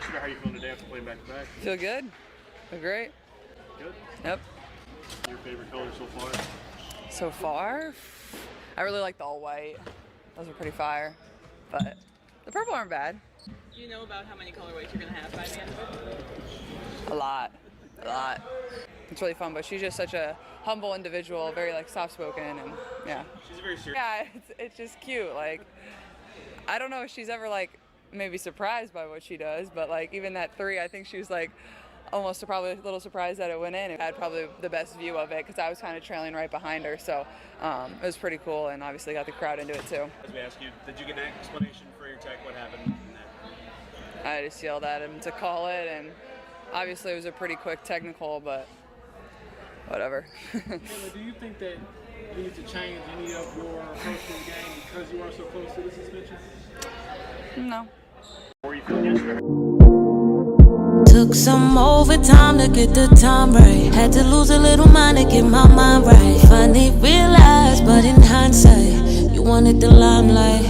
yesterday. How you feeling today after playing back-to-back? Feel good. Feel great. Good? Yep. Your favorite color so far? So far, I really like the all-white. Those are pretty fire. But the purple aren't bad. Do you know about how many colorways you're going to have by the end of it? A lot. It's really fun, but she's just such a humble individual, very like soft-spoken, and yeah. She's very serious. Yeah, it's just cute. Like, I don't know if she's ever like maybe surprised by what she does, but like even that 3, I think she was like almost probably a little surprised that it went in. It had probably the best view of it because I was kind of trailing right behind her, so it was pretty cool, and obviously got the crowd into it too. As we ask you, did you get an explanation for your tech? What happened? I just yelled at him to call it, and obviously it was a pretty quick technical, but whatever. Kelly, do you think that you need to change any of your approach to the game because you are so close to the suspension? No. How were you feeling yesterday? Took some overtime to get the time right. Had to lose a little mind to get my mind right. Finally realized, but in hindsight, you wanted the limelight.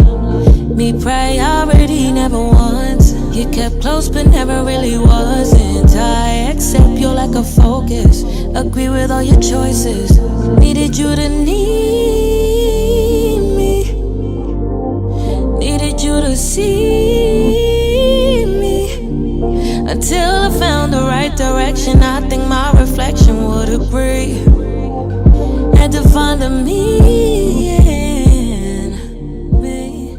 Me priority never once. You kept close but never really wasn't. I accept your lack of focus. Agree with all your choices. Needed you to need me. Needed you to see me. Until I found the right direction, I think my reflection would agree. Had to find a me in me.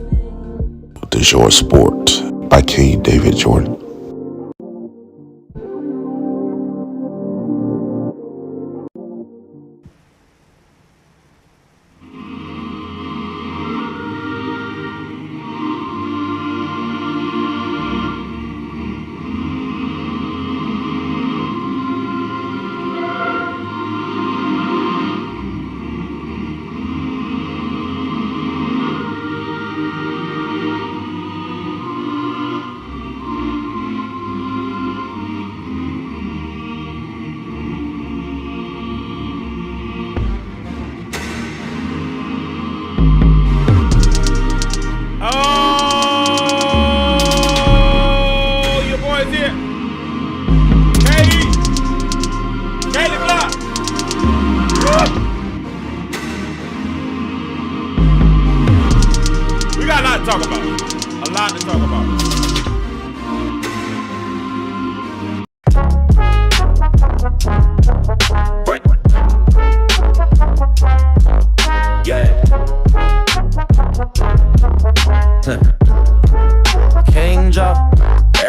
The Short Sport by K. David Jordan.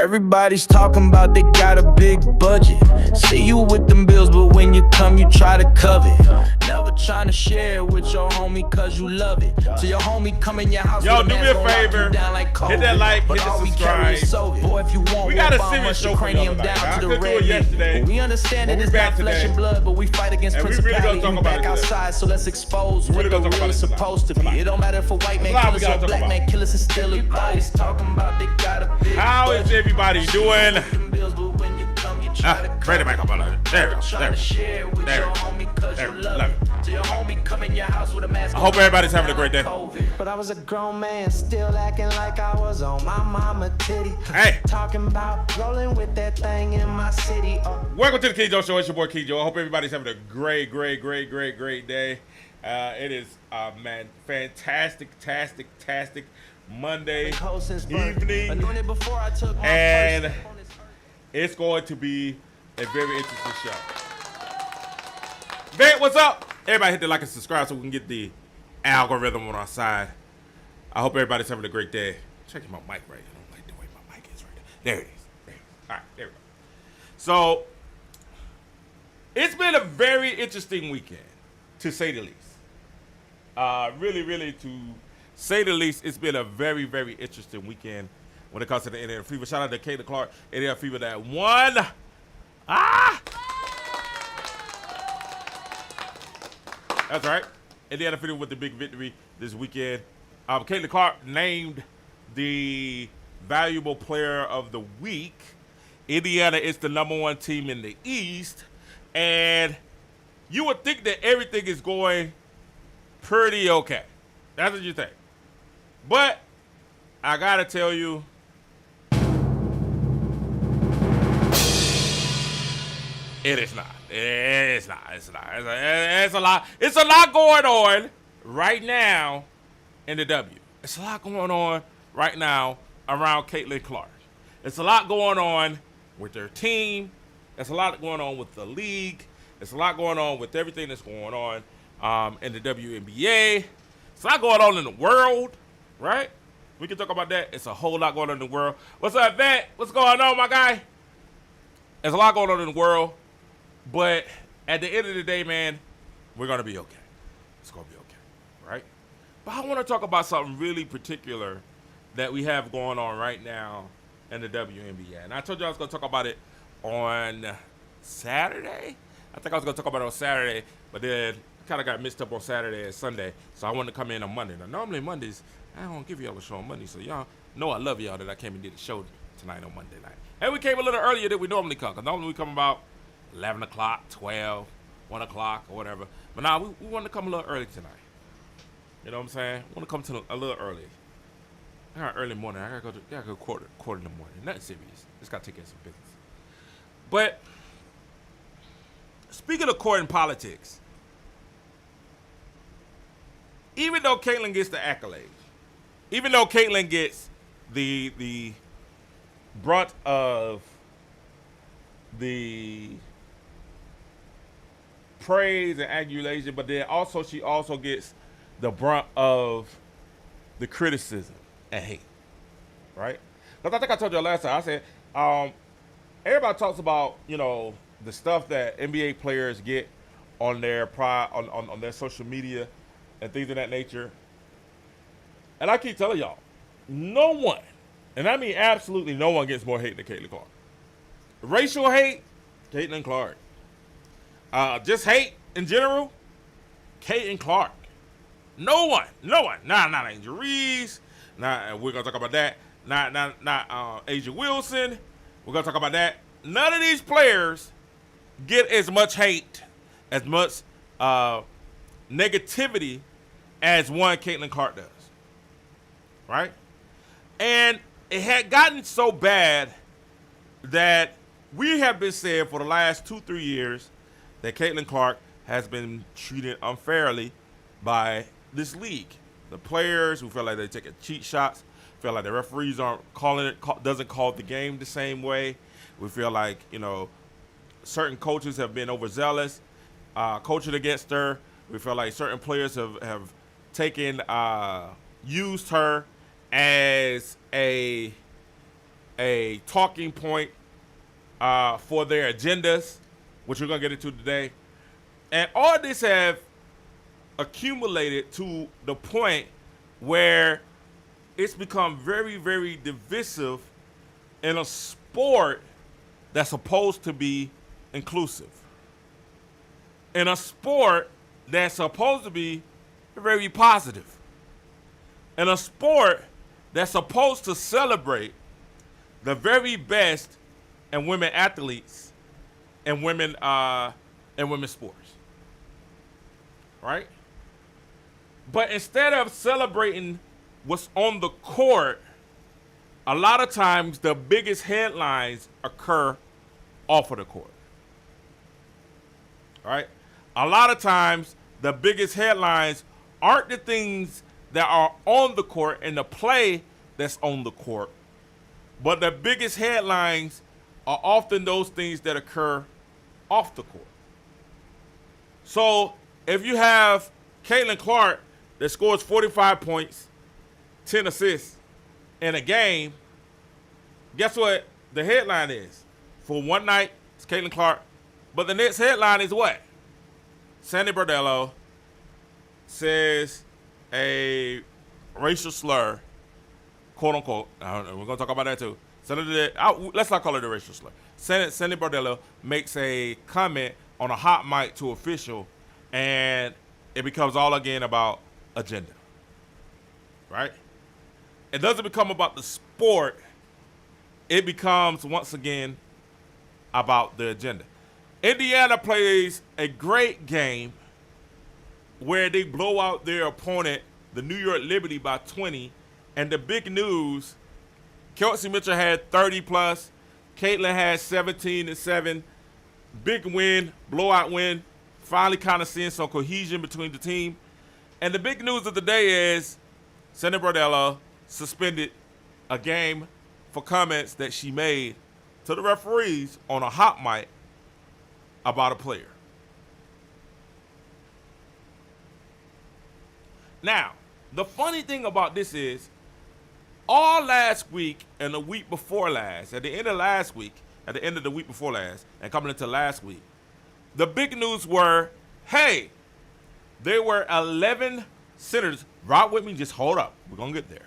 Everybody's talking about they got a big budget. See you with them bills, but when you come, you try to covet. Never trying to share with your homie cause you love it. So your homie come in your house. Yo, do me a favor. Hit that like, hit the subscribe. Boy, if you want, we got a serious show for y'all tonight. I could do it yesterday. We understand that it's not flesh and blood, but we fight against principality. We back outside, so let's expose what the real is supposed to be. It don't matter if a white man kill us or black man kill us, it's still a boss. Talking about they got a big How is everybody doing? Bring it back up. There we go. There we go. Love it. I hope everybody's having a great day. But I was a grown man, still acting like I was on my mama titty. Hey. Talking about rolling with that thing in my city. Welcome to the Key Joe Show. It's your boy Key Joe. I hope everybody's having a great day. It is, man, fantastic Monday evening. And it's going to be a very interesting show. Vant, what's up? Everybody hit the like and subscribe so we can get the algorithm on our side. I hope everybody's having a great day. Checking my mic right. I don't like the way my mic is right there. There it is. All right, there we go. So, it's been a very interesting weekend, to say the least. Really, to say the least, it's been a very interesting weekend when it comes to the NL Fever. Shout out to Kelly Clark, NL Fever that won. That's right. Indiana Fever with the big victory this weekend. Kelly Clark named the valuable player of the week. Indiana is the #1 team in the East. And you would think that everything is going pretty okay. That's what you think. But I got to tell you, It is not. It's not. It's not. It's a lot. It's a lot going on right now in the W. It's a lot going on right now around Caitlin Clark. It's a lot going on with their team. It's a lot going on with the league. It's a lot going on with everything that's going on in the WNBA. It's a lot going on in the world, right? We can talk about that. It's a whole lot going on in the world. What's up, Vet? What's going on, my guy? There's a lot going on in the world. But at the end of the day, man, we're going to be okay. It's going to be okay, right? But I want to talk about something really particular that we have going on right now in the WNBA. And I told you I was going to talk about it on Saturday. I think I was going to talk about it on Saturday, but then kind of got mixed up on Saturday and Sunday. So I wanted to come in on Monday. Now, normally Mondays, I don't give y'all a show on Monday. So y'all know I love y'all that I came and did a show tonight on Monday night. And we came a little earlier than we normally come. Because normally we come about 11 o'clock, 12, 1 o'clock, or whatever. But now we wanted to come a little early tonight. You know what I'm saying? I want to come to a little early. I got early morning. I gotta go quarter in the morning. Nothing serious. Just gotta take care of some business. But speaking of court and politics, even though Caitlin gets the accolades, even though Caitlin gets the brunt of the praise and adulation, but then also she also gets the brunt of the criticism and hate, right? Because I think I told you last time, I said, everybody talks about, the stuff that NBA players get on their on their social media and things of that nature. And I keep telling y'all, no one, and I mean absolutely no one, gets more hate than Caitlin Clark. Racial hate, Caitlin Clark. Just hate in general, Caitlin Clark. No one. Not Angel Reese. We're gonna talk about that. Not Asia Wilson. We're gonna talk about that. None of these players get as much hate, as much negativity as one Caitlin Clark does. Right? And it had gotten so bad that we have been saying for the last 2-3 years that Caitlin Clark has been treated unfairly by this league. The players who feel like they're taking cheat shots, feel like the referees aren't doesn't call the game the same way. We feel like, certain coaches have been overzealous, coaching against her. We feel like certain players have taken, used her as a talking point for their agendas, which we're going to get into today. And all of this have accumulated to the point where it's become very, very divisive in a sport that's supposed to be inclusive. In a sport that's supposed to be very positive. In a sport that's supposed to celebrate the very best in women athletes and women's sports. Right? But instead of celebrating what's on the court, a lot of times the biggest headlines occur off of the court. Right? A lot of times the biggest headlines aren't the things that are on the court and the play that's on the court, but the biggest headlines are often those things that occur off the court. So if you have Caitlin Clark that scores 45 points, 10 assists in a game, guess what the headline is? For one night, it's Caitlin Clark. But the next headline is what? Sandy Bordello says a racial slur, quote unquote. We're going to talk about that too. Let's not call it a racial slur. Sandy Bordello makes a comment on a hot mic to official, and it becomes all again about agenda. Right? It doesn't become about the sport. It becomes, once again, about the agenda. Indiana plays a great game where they blow out their opponent, the New York Liberty, by 20. And the big news, Kelsey Mitchell had 30 plus. Caitlin had 17 and 7. big win, blowout win, finally kind of seeing some cohesion between the team. And the big news of the day is Sandy Brodella suspended a game for comments that she made to the referees on a hot mic about a player. Now, the funny thing about this is, all last week and the week before last, at the end of last week, at the end of the week before last, and coming into last week, the big news were, hey, there were 11 senators. Ride with me, just hold up. We're going to get there.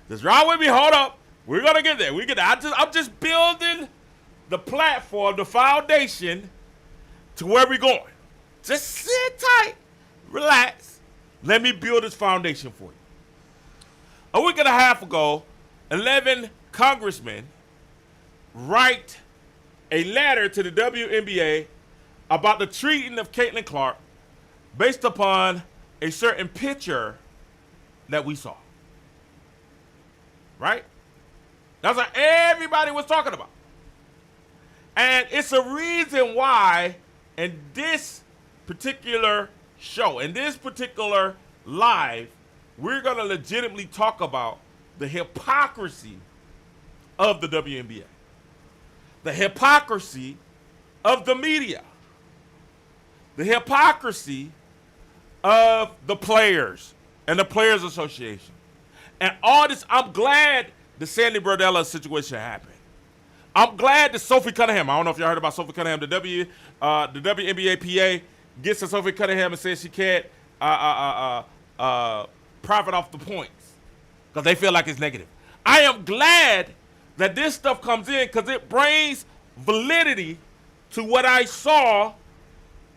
Just ride with me, hold up. We're going to get there. I'm just building the platform, the foundation to where we're going. Just sit tight, relax. Let me build this foundation for you. A week and a half ago, 11 congressmen write a letter to the WNBA about the treating of Caitlin Clark based upon a certain picture that we saw. Right? That's what everybody was talking about. And it's a reason why in this particular show, in this particular live, we're going to legitimately talk about the hypocrisy of the WNBA. The hypocrisy of the media. The hypocrisy of the players and the Players Association. And all this, I'm glad the Sandy Brodella situation happened. I'm glad that Sophie Cunningham, I don't know if y'all heard about Sophie Cunningham, the WNBA PA gets to Sophie Cunningham and says she can't profit off the points because they feel like it's negative. I am glad that this stuff comes in because it brings validity to what I saw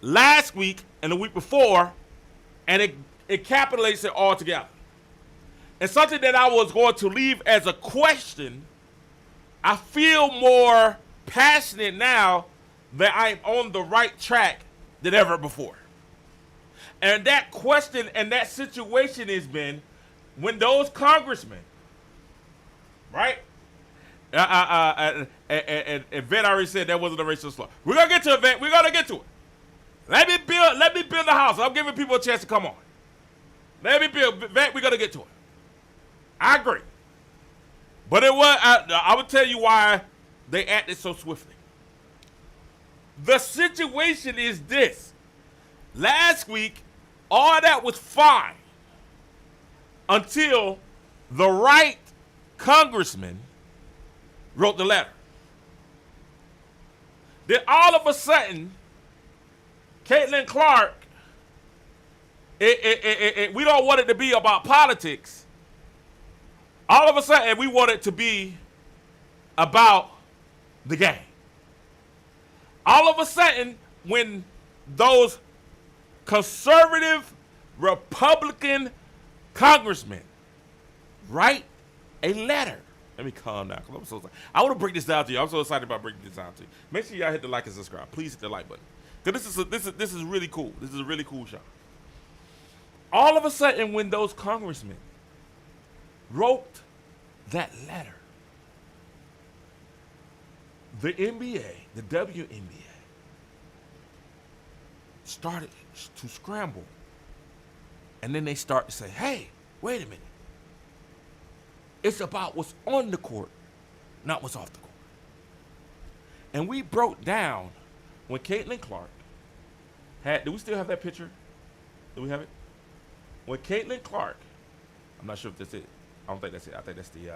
last week and the week before, and it capitulates it all together. And something that I was going to leave as a question, I feel more passionate now that I'm on the right track than ever before. And that question and that situation has been when those congressmen, right? And Vet already said that wasn't a racial slur. We're gonna get to it, Vet. We're gonna get to it. Let me build the house. I'm giving people a chance to come on. Let me build, Vet. We're gonna get to it. I agree. But it was. I would tell you why they acted so swiftly. The situation is this. Last week, all that was fine until the right congressman wrote the letter. Then all of a sudden, Caitlin Clark, we don't want it to be about politics. All of a sudden, we want it to be about the game. All of a sudden, when those conservative Republican congressmen write a letter. Let me calm down. I'm so excited. I want to break this down to you. I'm so excited about breaking this down to you. Make sure y'all hit the like and subscribe. Please hit the like button. Because this is really cool. This is a really cool show. All of a sudden, when those congressmen wrote that letter, the NBA, the WNBA, started to scramble. And then they start to say, hey, wait a minute. It's about what's on the court, not what's off the court. And we broke down when Caitlin Clark had, do we still have that picture? Do we have it? When Caitlin Clark, I'm not sure if that's it. I don't think that's it. I think that's the,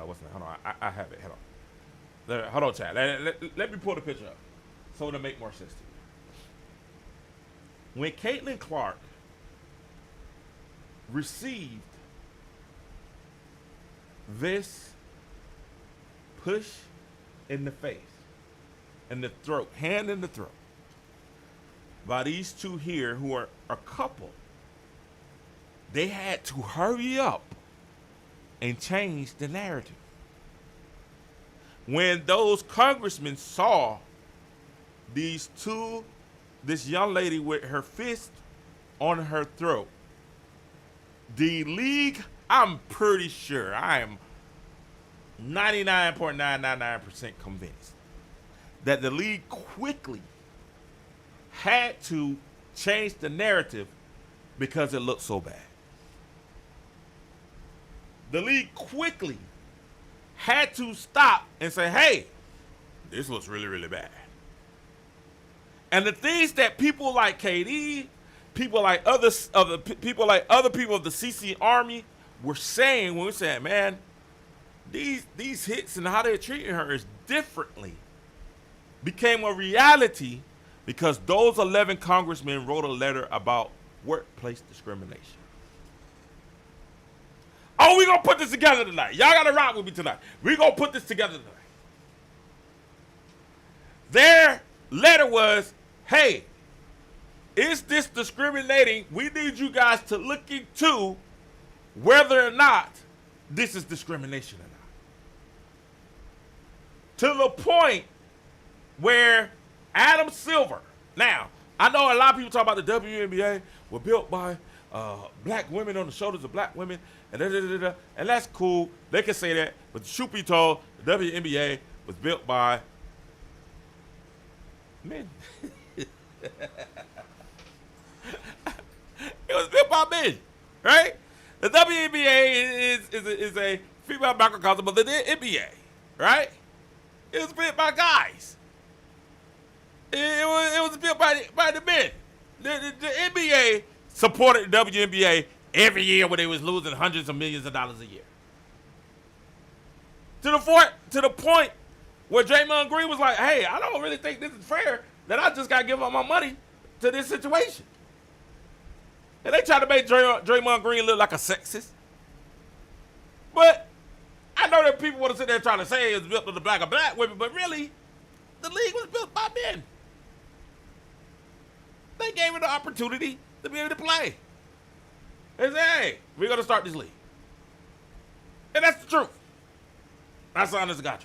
what's the, hold on, I have it, hold on, Chad. Let me pull the picture up so it'll make more sense to you. When Caitlin Clark received this push in the face, in the throat, hand in the throat, by these two here who are a couple, they had to hurry up and change the narrative. When those congressmen saw this young lady with her fist on her throat, the league, I'm pretty sure, I am 99.999% convinced, that the league quickly had to change the narrative because it looked so bad. The league quickly had to stop and say, hey, this looks really, really bad. And the things that people like KD, people like other people of the CC Army were saying when we said, man, these hits and how they're treating her is differently, became a reality because those 11 congressmen wrote a letter about workplace discrimination. Oh, we gonna put this together tonight. Y'all gotta rock with me tonight. We gonna put this together tonight. Their letter was, hey, is this discriminating? We need you guys to look into whether or not this is discrimination or not. To the point where Adam Silver, now, I know a lot of people talk about the WNBA were built by black women on the shoulders of black women, and that's cool. They can say that, but the truth be told, the WNBA was built by men. It was built by men, right? The WNBA is a female microcosm of the NBA, right? It was built by guys. It was built by the men. The NBA supported the WNBA every year when they was losing hundreds of millions of dollars a year. To the point where Draymond Green was like, hey, I don't really think this is fair that I just got to give up my money to this situation. And they tried to make Draymond Green look like a sexist. But I know that people want to sit there trying to say it was built on the back of black women, but really, the league was built by men. They gave her the opportunity to be able to play. They said, hey, we're going to start this league. And that's the truth. That's honest to God.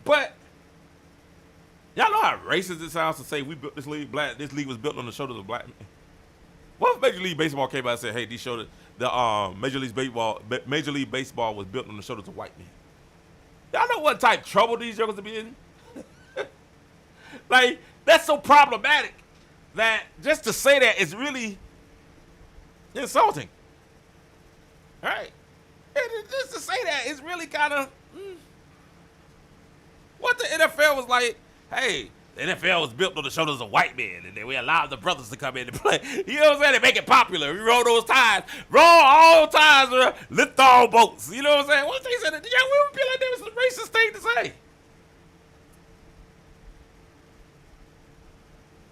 But y'all know how racist it sounds to say we built this league. This league was built on the shoulders of black men. What if Major League Baseball came out and said, hey, Major League Baseball was built on the shoulders of white men? Y'all know what type of trouble these jokers will be in? Like, that's so problematic that just to say that is really insulting. All right? And just to say that is really kind of what the NFL was like, hey, the NFL was built on the shoulders of white men, and then we allowed the brothers to come in and play. You know what I'm saying? They make it popular. We roll those ties. Roll all ties, lift all boats. You know what I'm saying? Once they said it, yeah, we would feel like that was a racist thing to say.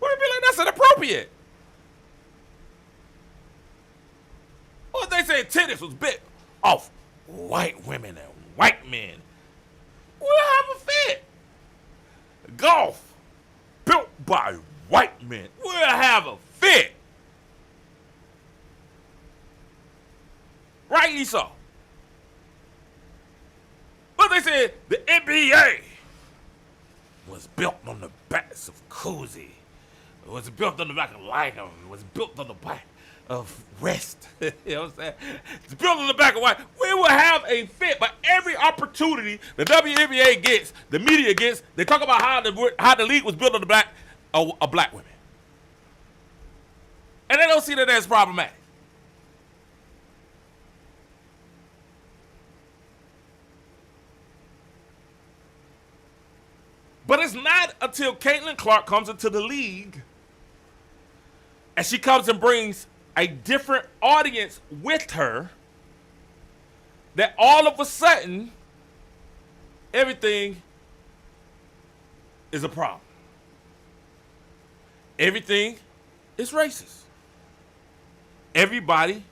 We would be like, that's inappropriate. What they say tennis was built off white women and white men. We'll have a fit. Golf built by white men. We'll have a fit. Right, Esau? But they said the NBA was built on the backs of Cozy. It was built on the back of Lycum. It was built on the back of West. You know what I'm saying? It's built on the back of white. We will have a fit, but every opportunity the WNBA gets, the media gets, they talk about how the league was built on the back of black women. And they don't see that as problematic. But it's not until Caitlin Clark comes into the league and she comes and brings a different audience with her that all of a sudden everything is a problem. Everything is racist. Everybody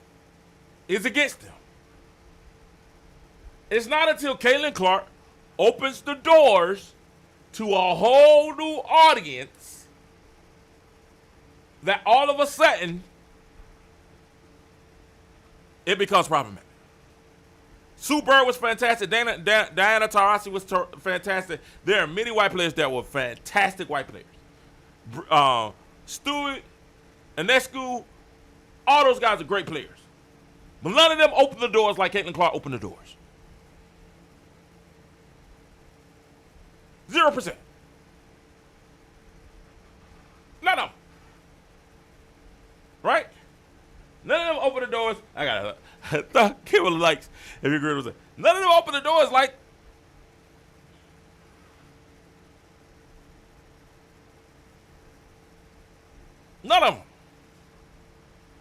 is against them. It's not until Caitlin Clark opens the doors to a whole new audience that all of a sudden it becomes problematic. Sue Bird was fantastic. Diana Taurasi was fantastic. There are many white players that were fantastic white players. Stewart, Enescu, all those guys are great players. But none of them opened the doors like Caitlin Clark opened the doors. 0%. None of them. Right? None of them open the doors. I got give a likes if you agree with it. None of them open the doors like. None of them.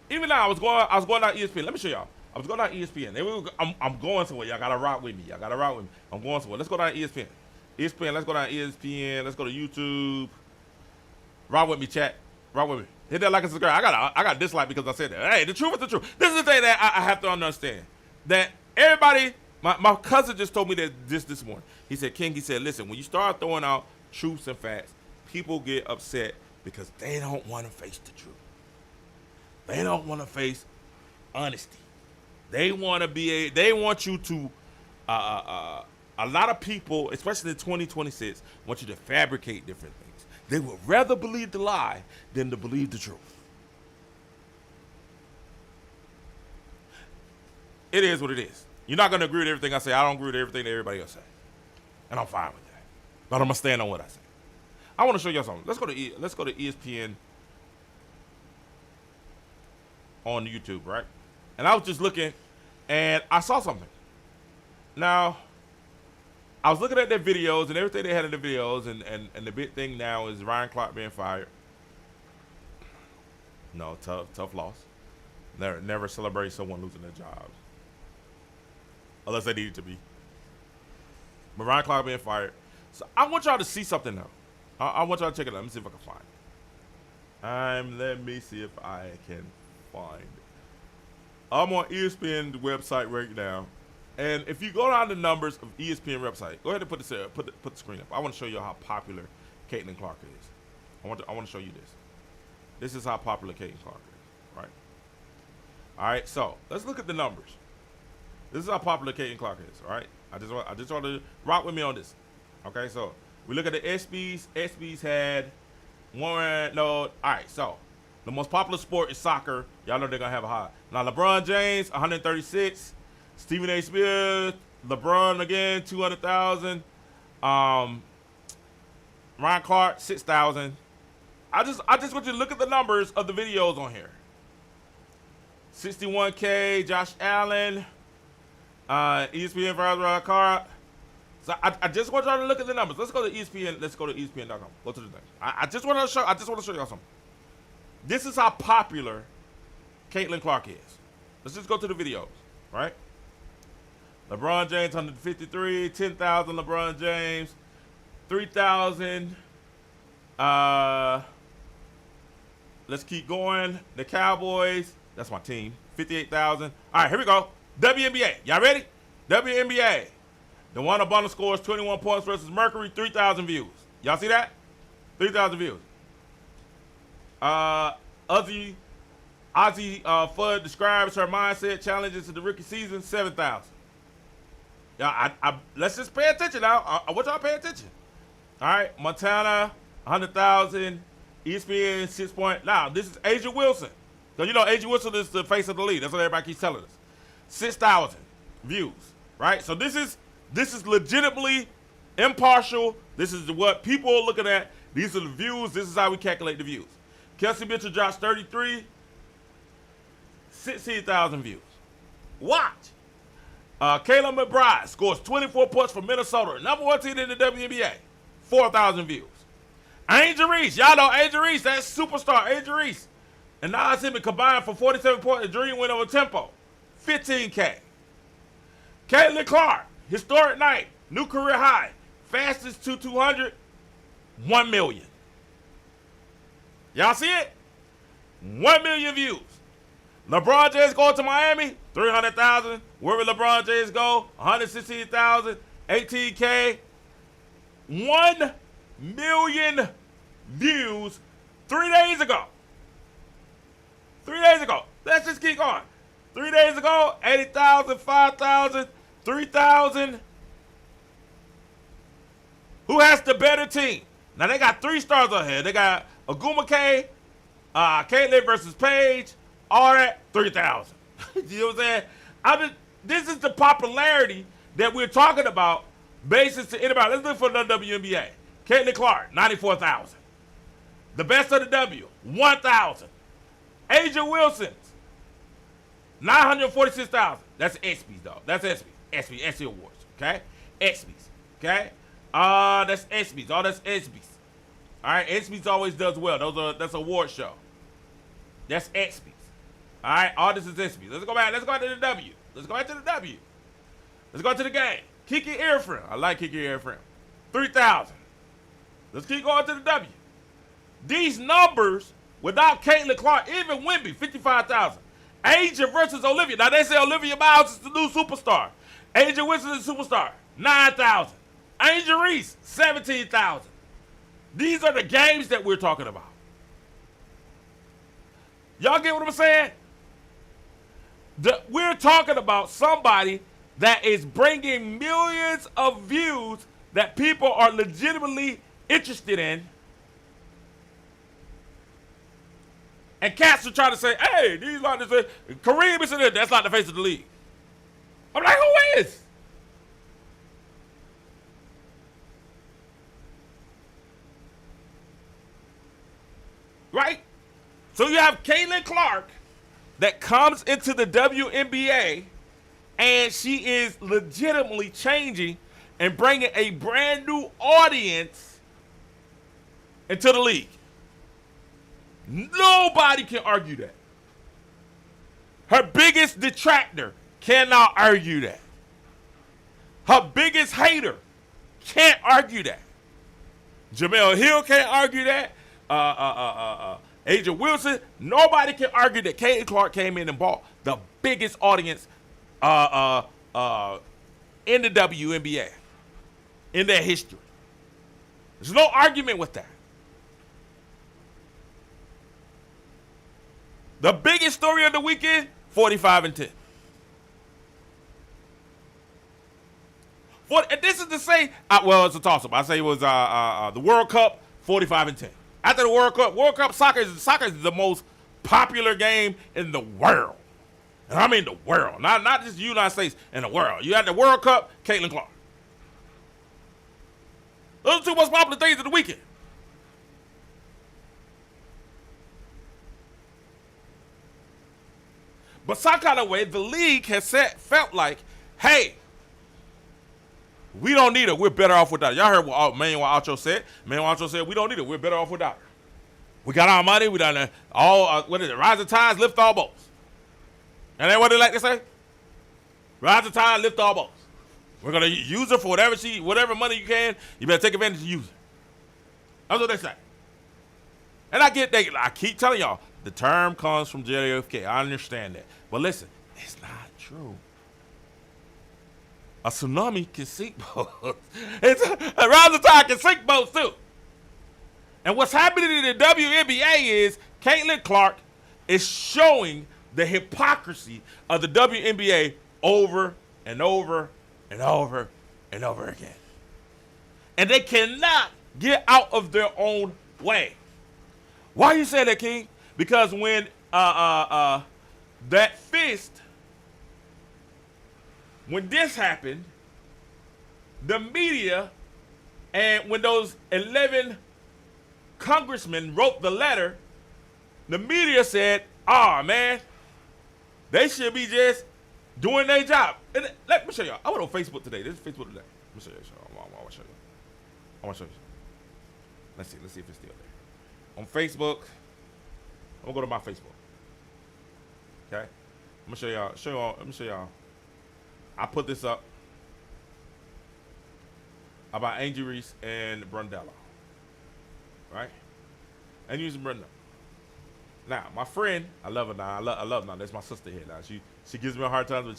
Even now, I was going down ESPN. Let me show y'all. I was going down ESPN. I'm going somewhere. Y'all gotta rock with me. I'm going somewhere. Let's go down ESPN. Let's go down ESPN. Let's go to YouTube. Rock with me, chat. Rock with me. Hit that like and subscribe. I got dislike because I said that. Hey, the truth is the truth. This is the thing that I have to understand. That everybody, my cousin just told me that this morning. He said, King, he said, listen, when you start throwing out truths and facts, people get upset because they don't want to face the truth. They don't want to face honesty. They want you to, a lot of people, especially in 2026, want you to fabricate different things. They would rather believe the lie than to believe the truth. It is what it is. You're not going to agree with everything I say. I don't agree with everything that everybody else says. And I'm fine with that. But I'm going to stand on what I say. I want to show y'all something. Let's go to ESPN on YouTube, right? And I was just looking, and I saw something. Now, I was looking at their videos and everything they had in the videos, and the big thing now is Ryan Clark being fired. No, tough loss. Never celebrate someone losing their jobs. Unless they need it to be. But Ryan Clark being fired. So I want y'all to see something now. I want y'all to check it out. Let me see if I can find it. Let me see if I can find it. I'm on ESPN's website right now. And if you go down the numbers of ESPN website, go ahead and put the screen up. I want to show you how popular Caitlin Clark is. I want to show you this. This is how popular Caitlin Clark is, right? All right, so let's look at the numbers. This is how popular Caitlin Clark is, all right? I just want to rock with me on this. Okay, so we look at the SBs. SBs had one. No, all right. So the most popular sport is soccer. Y'all know they're gonna have a high. Now LeBron James, 136. Stephen A. Smith, LeBron again, 200,000. Ryan Clark, 6,000. I just want you to look at the numbers of the videos on here. 61K, Josh Allen, ESPN versus Ryan Clark. So I just want y'all to look at the numbers. Let's go to ESPN. Let's go to ESPN.com. Go to the thing. I just want to show y'all something. This is how popular Caitlin Clark is. Let's just go to the videos, right? LeBron James, 153, 10,000 LeBron James, 3,000. Let's keep going. The Cowboys, that's my team, 58,000. All right, here we go. WNBA, y'all ready? WNBA. The one Bonner scores 21 points versus Mercury, 3,000 views. Y'all see that? 3,000 views. Ozzy Fudd describes her mindset challenges to the rookie season, 7,000. Yeah, let's just pay attention now. I want y'all to pay attention. All right, Montana, 100,000. ESPN, 6 point. Now, this is Asia Wilson. Because you know Asia Wilson is the face of the league. That's what everybody keeps telling us. 6,000 views, right? So this is legitimately impartial. This is what people are looking at. These are the views. This is how we calculate the views. Kelsey Mitchell drops 33, 16,000 views. Watch. Kayla McBride scores 24 points for Minnesota. Number 1 team in the WNBA. 4,000 views. Angel Reese. Y'all know Angel Reese. That superstar, Angel Reese. And now I see me combined for 47 points. A dream win over Tempo. 15K. Caitlin Clark. Historic night. New career high. Fastest to 200. 1 million. Y'all see it? 1 million views. LeBron James going to Miami, 300,000. Where will LeBron James go? 116,000, 18K. 1 million views 3 days ago. 3 days ago. Let's just keep going. 3 days ago, 80,000, 5,000, 3,000. Who has the better team? Now they got 3 stars on here. They got Aguma K, Caitlin versus Paige. All that, 3,000. You know what I'm saying? This is the popularity that we're talking about basis to anybody. Let's look for the WNBA. Caitlin Clark, 94,000. The best of the W, 1,000. Asia Wilson's, 946,000. That's ESPYs, though. That's ESPY Awards, okay? ESPYs, okay? That's ESPYs. All that's ESPYs. All right, ESPYs always does well. That's an award show. That's ESPYs. All right, all this is ESPYs. Let's go back to the W. Let's go back to the W. Let's go to the game. Kiki Airframe. I like Kiki Airframe. 3,000. Let's keep going to the W. These numbers, without Caitlin Clark, even Wemby, 55,000. Asia versus Olivia. Now, they say Olivia Miles is the new superstar. Asia Wilson is a superstar. 9,000. Angel Reese, 17,000. These are the games that we're talking about. Y'all get what I'm saying? We're talking about somebody that is bringing millions of views that people are legitimately interested in. And cats are trying to say, hey, these are the Kareem is in there. That's not the face of the league. I'm like, who is? Right? So you have Caitlin Clark that comes into the WNBA, and she is legitimately changing and bringing a brand new audience into the league. Nobody can argue that. Her biggest detractor cannot argue that. Her biggest hater can't argue that. Jamel Hill can't argue that. Asia Wilson, nobody can argue that Caitlin Clark came in and bought the biggest audience in the WNBA in their history. There's no argument with that. The biggest story of the weekend, 45-10. And this is to say, well, it's a toss-up. I say it was the World Cup, 45-10. After the World Cup soccer is the most popular game in the world. And I mean the world, not just the United States, in the world. You had the World Cup, Caitlin Clark. Those are the two most popular things of the weekend. But some kind of way, the league has felt like, hey, we don't need her. We're better off without her. Y'all heard what Manuel Ocho said. Manuel Ocho said, we don't need her. We're better off without her. We got our money. We done all, what is it? Rise the tides, lift all boats. And then what they like to say? Rise the tide, lift all boats. We're going to use her for whatever money you can. You better take advantage and use her. That's what they say. And I keep telling y'all, the term comes from JFK. I understand that. But listen, it's not true. A tsunami can sink boats. Around the tide can sink boats too. And what's happening in the WNBA is Caitlin Clark is showing the hypocrisy of the WNBA over and over and over and over again. And they cannot get out of their own way. Why you say that, King? Because when that fist, when this happened, the media, and when those 11 congressmen wrote the letter, the media said, man, they should be just doing their job. And let me show y'all. I went on Facebook today. This is Facebook today. Let me show you. I want to show you. I want to show you. Let's see if it's still there. On Facebook, I'm going to go to my Facebook. Okay? I'm going to show y'all. Let me show y'all. I put this up about Angel Reese and Brundello. Right? And using Brenda. Now, my friend, I love her now. I love her now. That's my sister here now. She gives me a hard time, but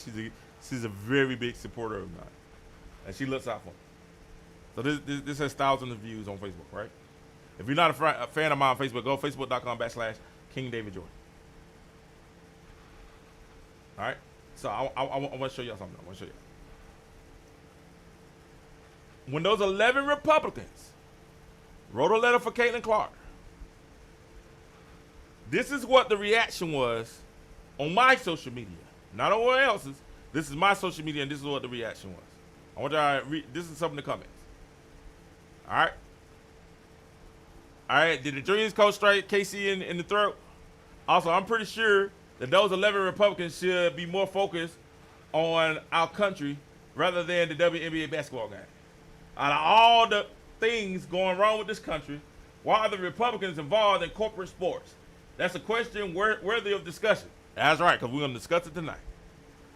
she's a very big supporter of mine. And she looks out for me. So this has thousands of views on Facebook, right? If you're not a fan of mine on Facebook, go facebook.com/King David Jordan. All right? So I want to show y'all something. I want to show you. When those 11 Republicans wrote a letter for Caitlin Clark, this is what the reaction was on my social media. Not on anyone else's. This is my social media, and this is what the reaction was I want y'all to read. This is some of the comments. All right. All right. Did the Dreams coach straight KC in the throat? Also, I'm pretty sure that those 11 Republicans should be more focused on our country rather than the WNBA basketball game. Out of all the things going wrong with this country, why are the Republicans involved in corporate sports? That's a question worthy of discussion. That's right, because we're going to discuss it tonight.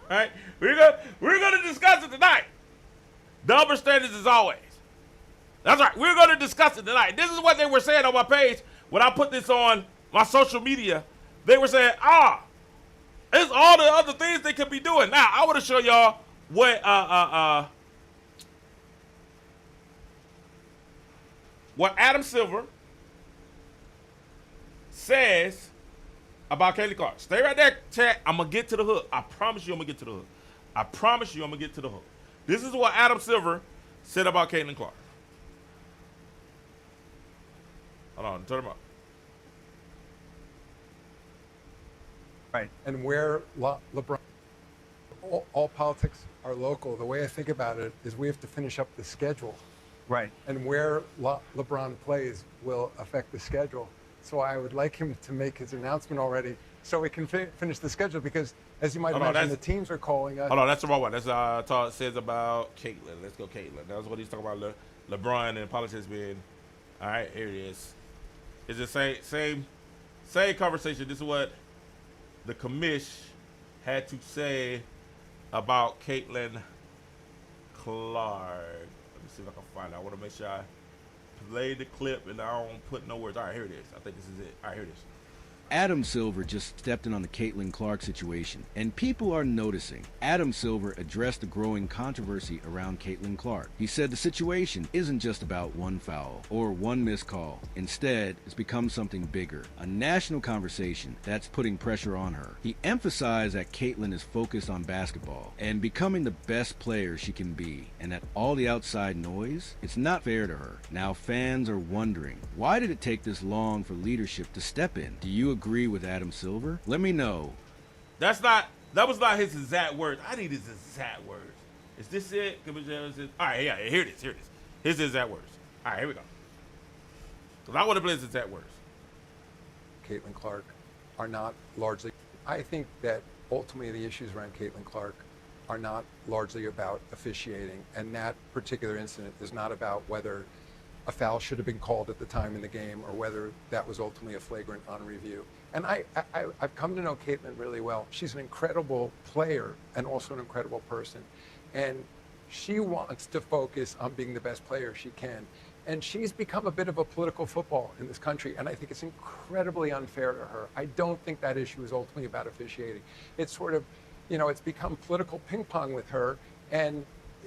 All right? We're going to discuss it tonight. Double standards as always. That's right. We're going to discuss it tonight. This is what they were saying on my page when I put this on my social media. They were saying, it's all the other things they could be doing. Now, I want to show y'all what Adam Silver says about Kelly Clark. Stay right there, chat. I'm going to get to the hook. I promise you I'm going to get to the hook. I promise you I'm going to get to the hook. This is what Adam Silver said about Caitlin Clark. Hold on, turn him up. Right. And where LeBron, all politics are local. The way I think about it is we have to finish up the schedule. Right. And where LeBron plays will affect the schedule. So I would like him to make his announcement already so we can finish the schedule because, as you might imagine, the teams are calling us. Hold on, that's the wrong one. That's what it says about Caitlin. Let's go Caitlin. That's what he's talking about, LeBron and politics being. All right, here it is. It's the same conversation. This is what the commish had to say about Caitlin Clark. Let me see if I can find it. I want to make sure I play the clip and I don't put no words. All right, here it is. I think this is it. All right, here it is. Adam Silver just stepped in on the Caitlin Clark situation, and people are noticing. Adam Silver addressed the growing controversy around Caitlin Clark. He said the situation isn't just about one foul or one missed call. Instead, it's become something bigger, a national conversation that's putting pressure on her. He emphasized that Caitlin is focused on basketball and becoming the best player she can be, and that all the outside noise, it's not fair to her. Now fans are wondering, why did it take this long for leadership to step in? Do you agree with Adam Silver? Let me know. That was not his exact words. I need his exact words. Is this it? All right, yeah, here it is. His exact words. All right, here we go. Because I want to play his exact words. Caitlin Clark are not largely. I think that ultimately the issues around Caitlin Clark are not largely about officiating, and that particular incident is not about whether a foul should have been called at the time in the game or whether that was ultimately a flagrant on review. And I've come to know Caitlin really well. She's an incredible player and also an incredible person. And she wants to focus on being the best player she can. And she's become a bit of a political football in this country, and I think it's incredibly unfair to her. I don't think that issue is ultimately about officiating. It's sort of, it's become political ping pong with her, and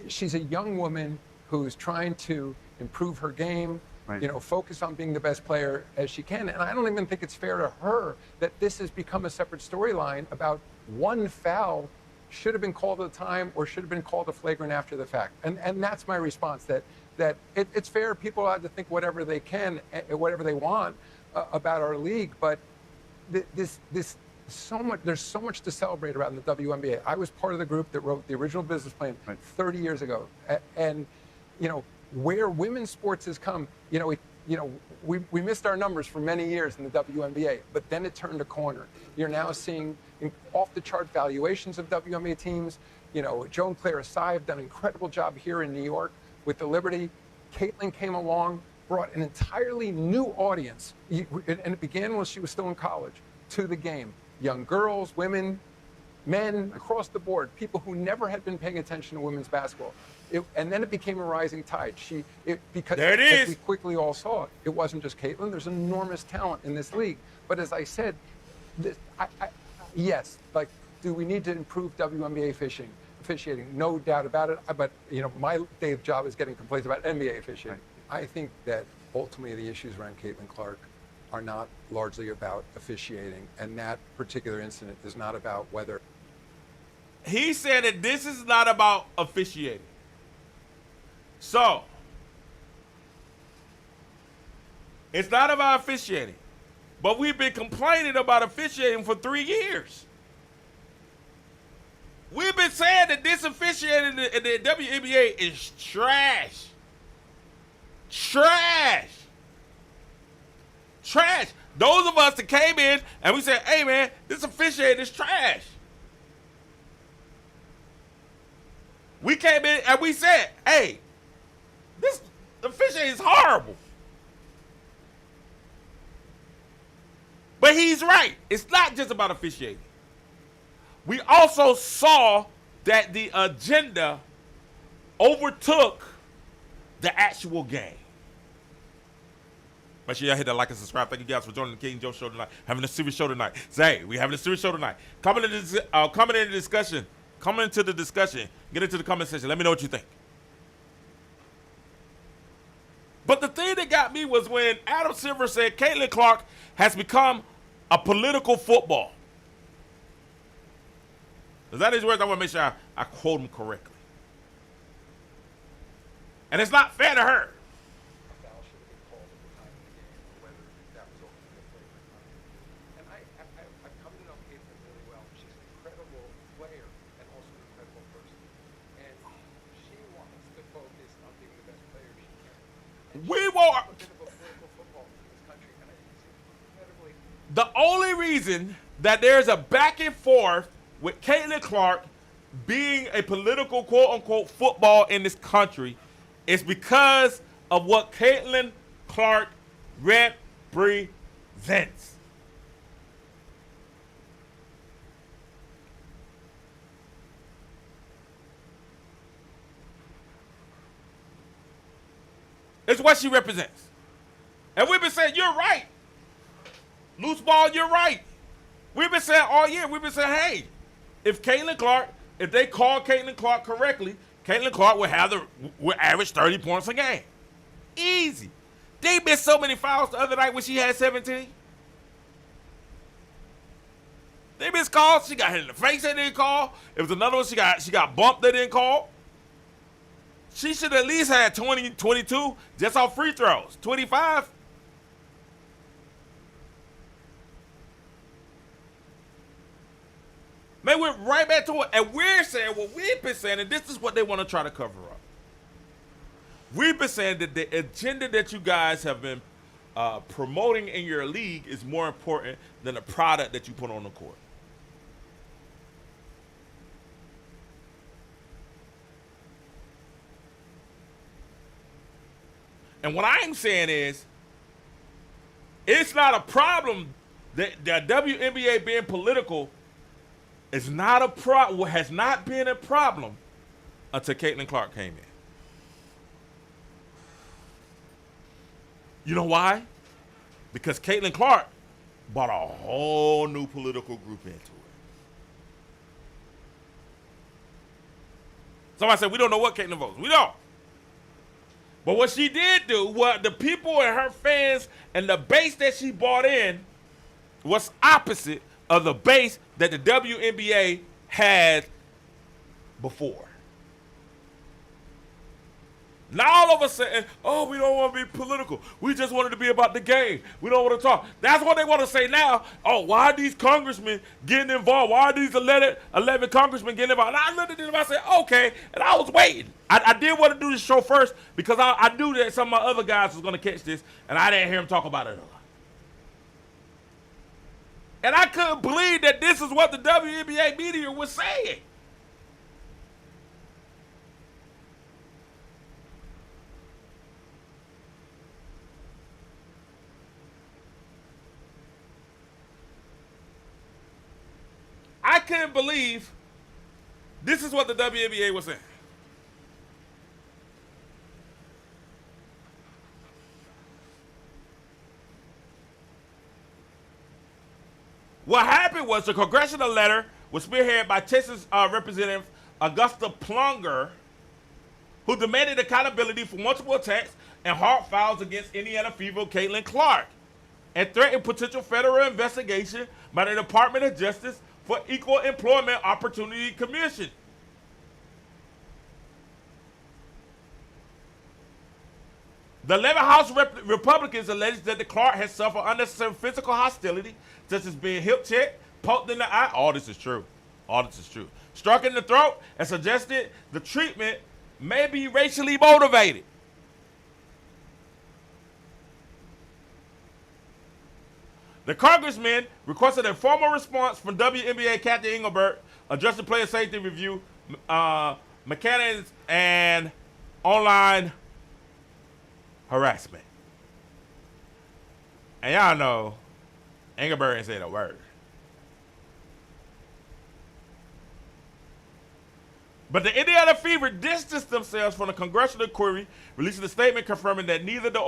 she's a young woman who's trying to improve her game, right. Focus on being the best player as she can. And I don't even think it's fair to her that this has become a separate storyline about one foul should have been called at the time or should have been called a flagrant after the fact. And that's my response, that it's fair. People are allowed to think whatever they can, whatever they want about our league, but there's so much to celebrate about in the WNBA. I was part of the group that wrote the original business plan 30 years ago. And where women's sports has come, we missed our numbers for many years in the WNBA, but then it turned a corner. You're now seeing off-the-chart valuations of WNBA teams. Joe and Claire Asai have done an incredible job here in New York with the Liberty. Caitlin came along, brought an entirely new audience, and it began when she was still in college, to the game. Young girls, women, men, across the board, people who never had been paying attention to women's basketball. And then it became a rising tide. Because there it is. As we quickly all saw, it wasn't just Caitlin. There's enormous talent in this league. But as I said, yes, do we need to improve WNBA officiating? No doubt about it. But my day of job is getting complaints about NBA officiating. Right. I think that ultimately the issues around Caitlin Clark are not largely about officiating, and that particular incident is not about whether. He said that this is not about officiating. So, it's not about officiating, but we've been complaining about officiating for 3 years. We've been saying that this officiating in the WNBA is trash. Trash. Trash. Those of us that came in and we said, hey, man, this officiating is trash. We came in and we said, hey, this officiating is horrible. But he's right. It's not just about officiating. We also saw that the agenda overtook the actual game. Make sure y'all hit that like and subscribe. Thank you guys for joining the King Joe show tonight. Having a serious show tonight. Zay, we having a serious show tonight. Coming into the discussion. Get into the comment section. Let me know what you think. But the thing that got me was when Adam Silver said Caitlin Clark has become a political football. Is that his words? I want to make sure I quote him correctly. And it's not fair to her. We want the only reason that there's a back and forth with Caitlin Clark being a political quote-unquote football in this country is because of what Caitlin Clark represents. It's what she represents. And we've been saying, you're right. Loose ball, you're right. We've been saying all year, we've been saying, hey, if they call Caitlin Clark correctly, Caitlin Clark will average 30 points a game. Easy. They missed so many fouls the other night when she had 17. They missed calls. She got hit in the face, they didn't call. It was another one, she got bumped, they didn't call. She should at least have 20, 22 just off free throws. 25. Man, we're right back to it. And we're saying what we've been saying, and this is what they want to try to cover up. We've been saying that the agenda that you guys have been promoting in your league is more important than the product that you put on the court. And what I'm saying is, it's not a problem that the WNBA being political is not a problem, has not been a problem until Caitlin Clark came in. You know why? Because Caitlin Clark brought a whole new political group into it. Somebody said, we don't know what Caitlin votes. We don't. But what she did do, what the people and her fans and the base that she brought in was opposite of the base that the WNBA had before. Now all of a sudden, oh, we don't want to be political. We just wanted to be about the game. We don't want to talk. That's what they want to say now. Oh, why are these congressmen getting involved? Why are these 11 congressmen getting involved? And I looked at them and I said, okay. And I was waiting. I did want to do this show first because I knew that some of my other guys was going to catch this, and I didn't hear them talk about it a lot. And I couldn't believe that this is what the WNBA media was saying. I couldn't believe this is what the WNBA was saying. What happened was the congressional letter was spearheaded by Texas Representative Augusta Plunger, who demanded accountability for multiple attacks and hard fouls against Indiana Fever Caitlin Clark, and threatened potential federal investigation by the Department of Justice for Equal Employment Opportunity Commission. The 11 House Republicans alleged that the Clark has suffered unnecessary physical hostility, such as being hip checked, poked in the eye. All this is true. All this is true. struck in the throat and suggested the treatment may be racially motivated. The congressman requested a formal response from WNBA Captain Engelbert, addressing player safety review, mechanics, and online harassment. And y'all know, Engelbert ain't said a word. But the Indiana Fever distanced themselves from the congressional query, releasing a statement confirming that neither the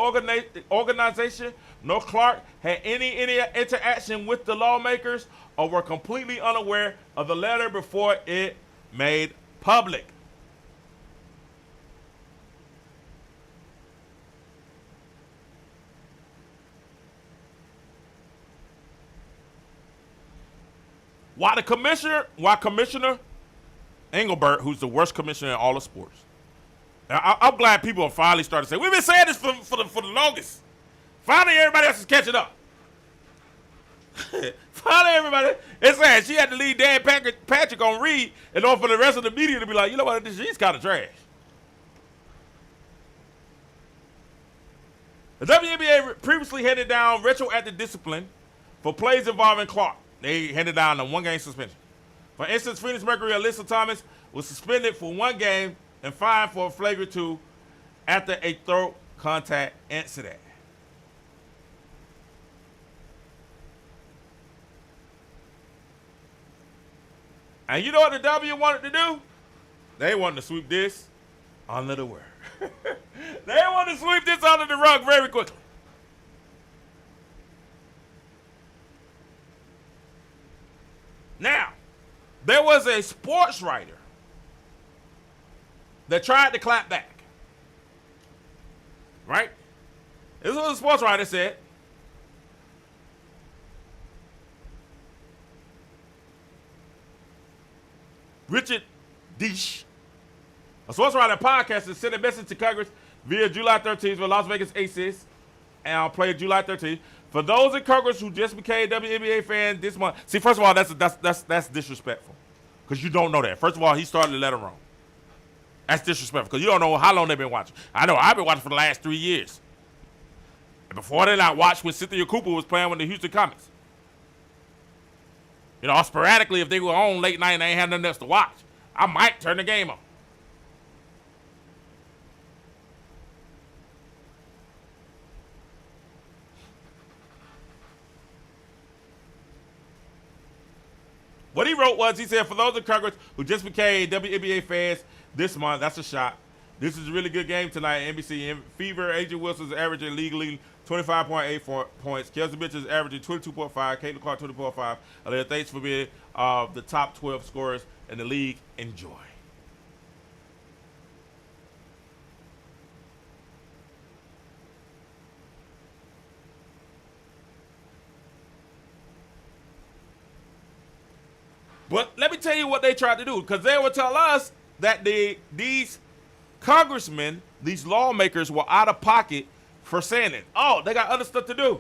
organization nor Clark had any interaction with the lawmakers or were completely unaware of the letter before it made public. While Commissioner Engelbert, who's the worst commissioner in all of sports. Now, I'm glad people have finally started saying, we've been saying this for the longest. Finally, everybody else is catching up. Finally, everybody is saying she had to leave Dan Patrick on read in order for the rest of the media to be like, you know what, she's kind of trash. The WNBA previously handed down retroactive discipline for plays involving Clark. They handed down a 1-game suspension. For instance, Phoenix Mercury Alyssa Thomas was suspended for 1 game and fined for a flagrant 2 after a throat contact incident. And you know what the W wanted to do? They wanted to sweep this under the rug. They wanted to sweep this under the rug very quickly. Now, there was a sports writer that tried to clap back. Right? This was a sports writer said, Richard Deesh, a sports writer and podcaster, sent a message to Congress via July 13th for Las Vegas Aces, and I'll play July 13th. For those in Congress who just became WNBA fans this month, see, first of all, that's disrespectful, because you don't know that. First of all, he started the letter wrong. That's disrespectful, because you don't know how long they've been watching. I know I've been watching for the last 3 years. And before then, I watched when Cynthia Cooper was playing with the Houston Comets. You know, sporadically, if they were on late night and they ain't had nothing else to watch, I might turn the game on. What he wrote was, he said, for those in Congress who just became WNBA fans this month, that's a shot. This is a really good game tonight at NBC. Fever, Agent Wilson's averaging legally 25.8 points. Kelsey Mitchell is averaging 22.5. Caitlin Clark, 20.5. Alea, thanks for being the top 12 scorers in the league. Enjoy. But let me tell you what they tried to do, because they would tell us that these congressmen, these lawmakers, were out of pocket for saying it. Oh, they got other stuff to do.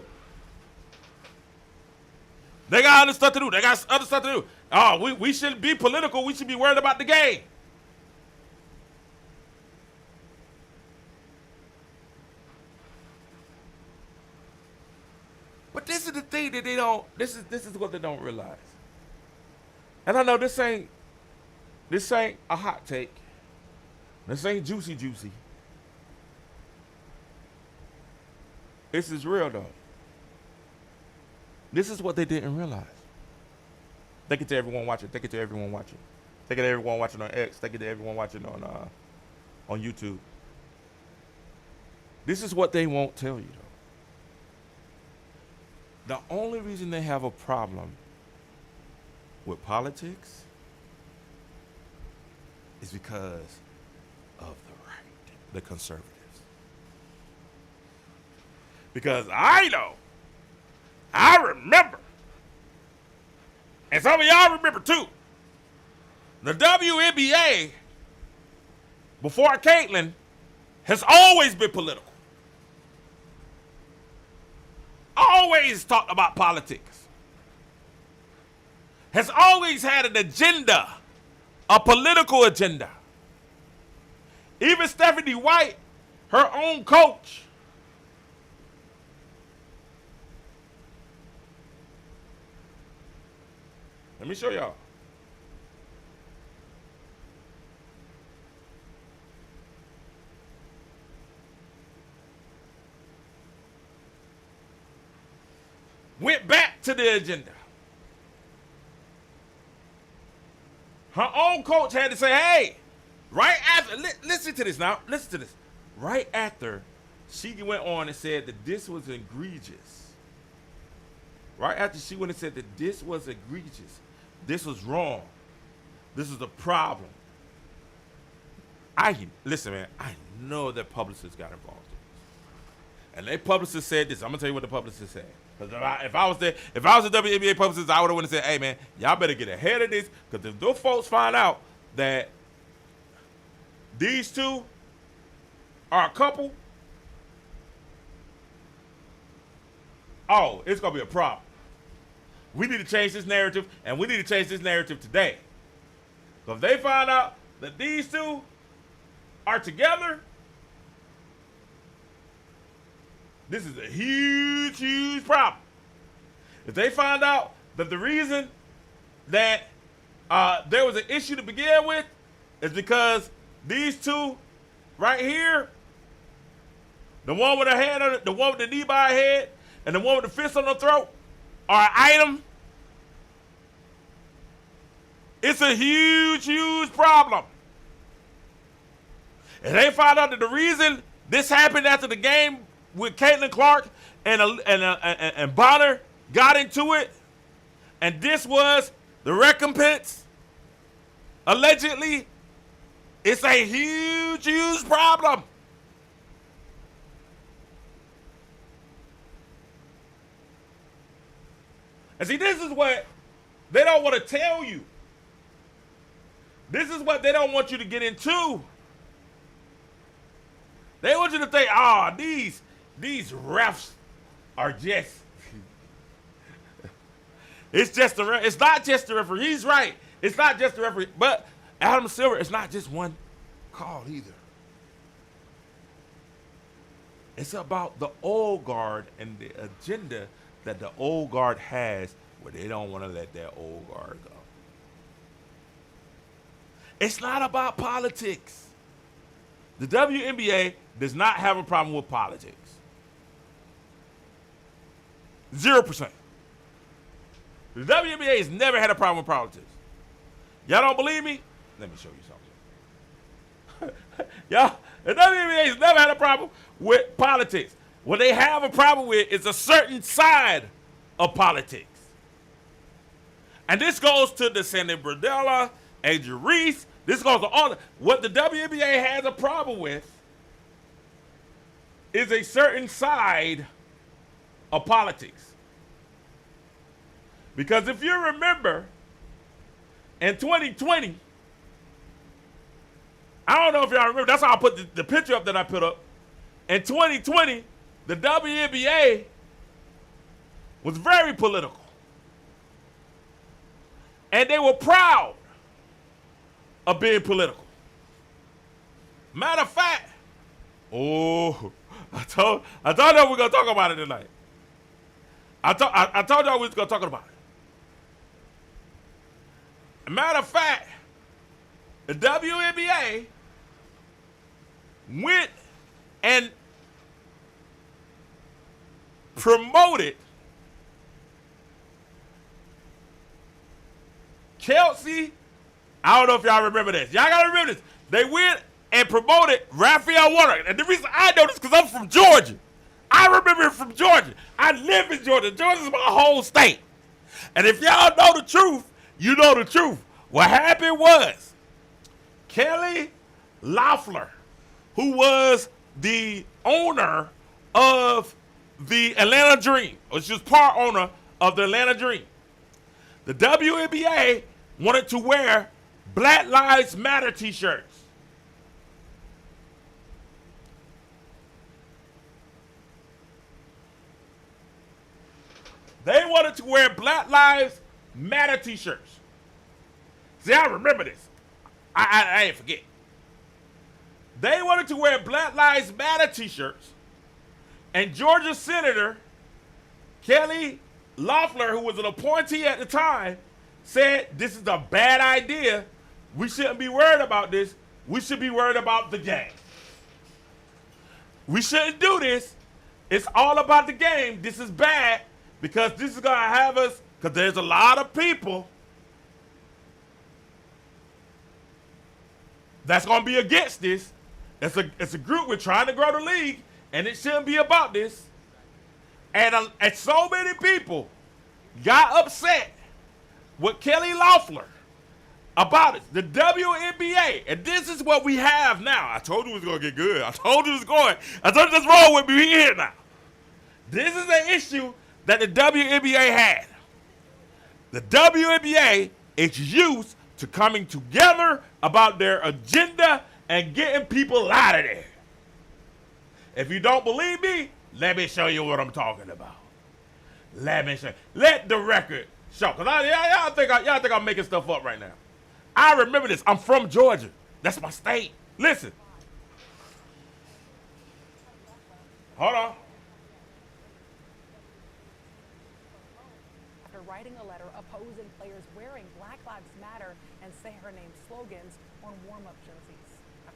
They got other stuff to do. They got other stuff to do. Oh, we shouldn't be political. We should be worried about the game. But this is the thing that they don't, this is what they don't realize. And I know this ain't a hot take. This ain't juicy. This is real though. This is what they didn't realize. Thank you to everyone watching. Thank you to everyone watching. Thank you to everyone watching on X. Thank you to everyone watching on YouTube. This is what they won't tell you though. The only reason they have a problem with politics is because of the right, the conservatives. Because I know, I remember, and some of y'all remember too, the WNBA, before Caitlin, has always been political. Always talked about politics. Has always had an agenda a political agenda. Even Stephanie White, her own coach, let me show y'all. Went back to the agenda. Her own coach had to say, hey, right after, listen to this now, listen to this. Right after she went on and said that this was egregious. Right after she went and said that this was egregious. This was wrong. This is a problem. Listen, man, I know that publicists got involved in this. And they publicist said this. I'm going to tell you what the publicist said. Because if I was a WNBA publicist, I would have went and said, hey, man, y'all better get ahead of this. Because if those folks find out that these two are a couple, oh, it's going to be a problem. We need to change this narrative, and we need to change this narrative today. So if they find out that these two are together, this is a huge, huge problem. If they find out that the reason that there was an issue to begin with is because these two right here, the one with her head on it, the one with the knee by her head, and the one with the fist on her throat, are an item, it's a huge, huge problem. And they found out that the reason this happened after the game with Caitlin Clark and Bonner got into it, and this was the recompense, allegedly, it's a huge, huge problem. And see, this is what they don't want to tell you. This is what they don't want you to get into. They want you to think, these refs are just, it's not just the referee. He's right. It's not just the referee. But Adam Silver, it's not just one call either. It's about the old guard and the agenda that the old guard has where they don't want to let that old guard go. It's not about politics. The WNBA does not have a problem with politics. 0%. The WNBA has never had a problem with politics. Y'all don't believe me? Let me show you something. The WNBA has never had a problem with politics. What they have a problem with is a certain side of politics. And this goes to the Sandy Bradella, Adrian Reese. This goes to all. What the WNBA has a problem with is a certain side of politics. Because if you remember, in 2020, I don't know if y'all remember, that's how I put the picture up that I put up. In 2020, the WNBA was very political. And they were proud of being political. Matter of fact, I told y'all we were going to talk about it tonight. I told y'all we was going to talk about it. Matter of fact, the WNBA went and promoted Kelsey. I don't know if y'all remember this. Y'all got to remember this. They went and promoted Raphael Warnock. And the reason I know this is because I'm from Georgia. I remember it from Georgia. I live in Georgia. Georgia's my whole state. And if y'all know the truth, you know the truth. What happened was Kelly Loeffler, who was the owner of the Atlanta Dream, or she was part owner of the Atlanta Dream. The WNBA wanted to wear Black Lives Matter t-shirts. They wanted to wear Black Lives Matter t-shirts. See, I remember this. I ain't forget. They wanted to wear Black Lives Matter t-shirts, and Georgia Senator Kelly Loeffler, who was an appointee at the time, said this is a bad idea. We shouldn't be worried about this. We should be worried about the game. We shouldn't do this. It's all about the game. This is bad because this is going to have us, because there's a lot of people that's going to be against this. It's a group we're trying to grow the league, and it shouldn't be about this. And so many people got upset with Kelly Loeffler about it. The WNBA, and this is what we have now. I told you it was going to get good. I told you it was going. I told you what's wrong with me. We here now. This is an issue that the WNBA had. The WNBA is used to coming together about their agenda and getting people out of there. If you don't believe me, let me show you what I'm talking about. Let me show you. Let the record show. Because y'all think I'm making stuff up right now. I remember this. I'm from Georgia. That's my state. Listen. Hold on. After writing a letter opposing players wearing Black Lives Matter and Say Her Name slogans on warm-up jerseys.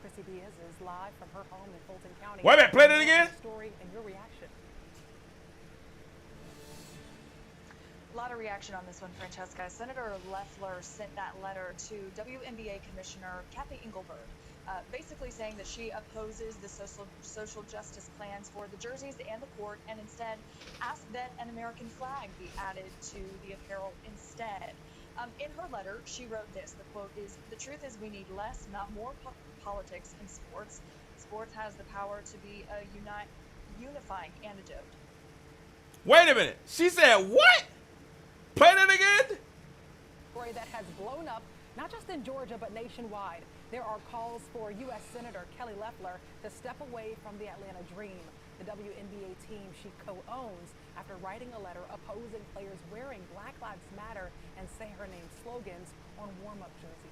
Chrissy Diaz is live from her home in Fulton County. Wait a minute, play that again. Story and your reaction. A lot of reaction on this one, Francesca. Senator Loeffler sent that letter to WNBA Commissioner Kathy Engelberg, basically saying that she opposes the social justice plans for the jerseys and the court, and instead asked that an American flag be added to the apparel instead. In her letter, she wrote this. The quote is, "The truth is we need less, not more politics in sports. Sports has the power to be a unifying antidote." Wait a minute. She said what? Play that again? Story that has blown up, not just in Georgia, but nationwide. There are calls for U.S. Senator Kelly Loeffler to step away from the Atlanta Dream, the WNBA team she co-owns, after writing a letter opposing players wearing Black Lives Matter and Say Her Name slogans on warm-up jerseys.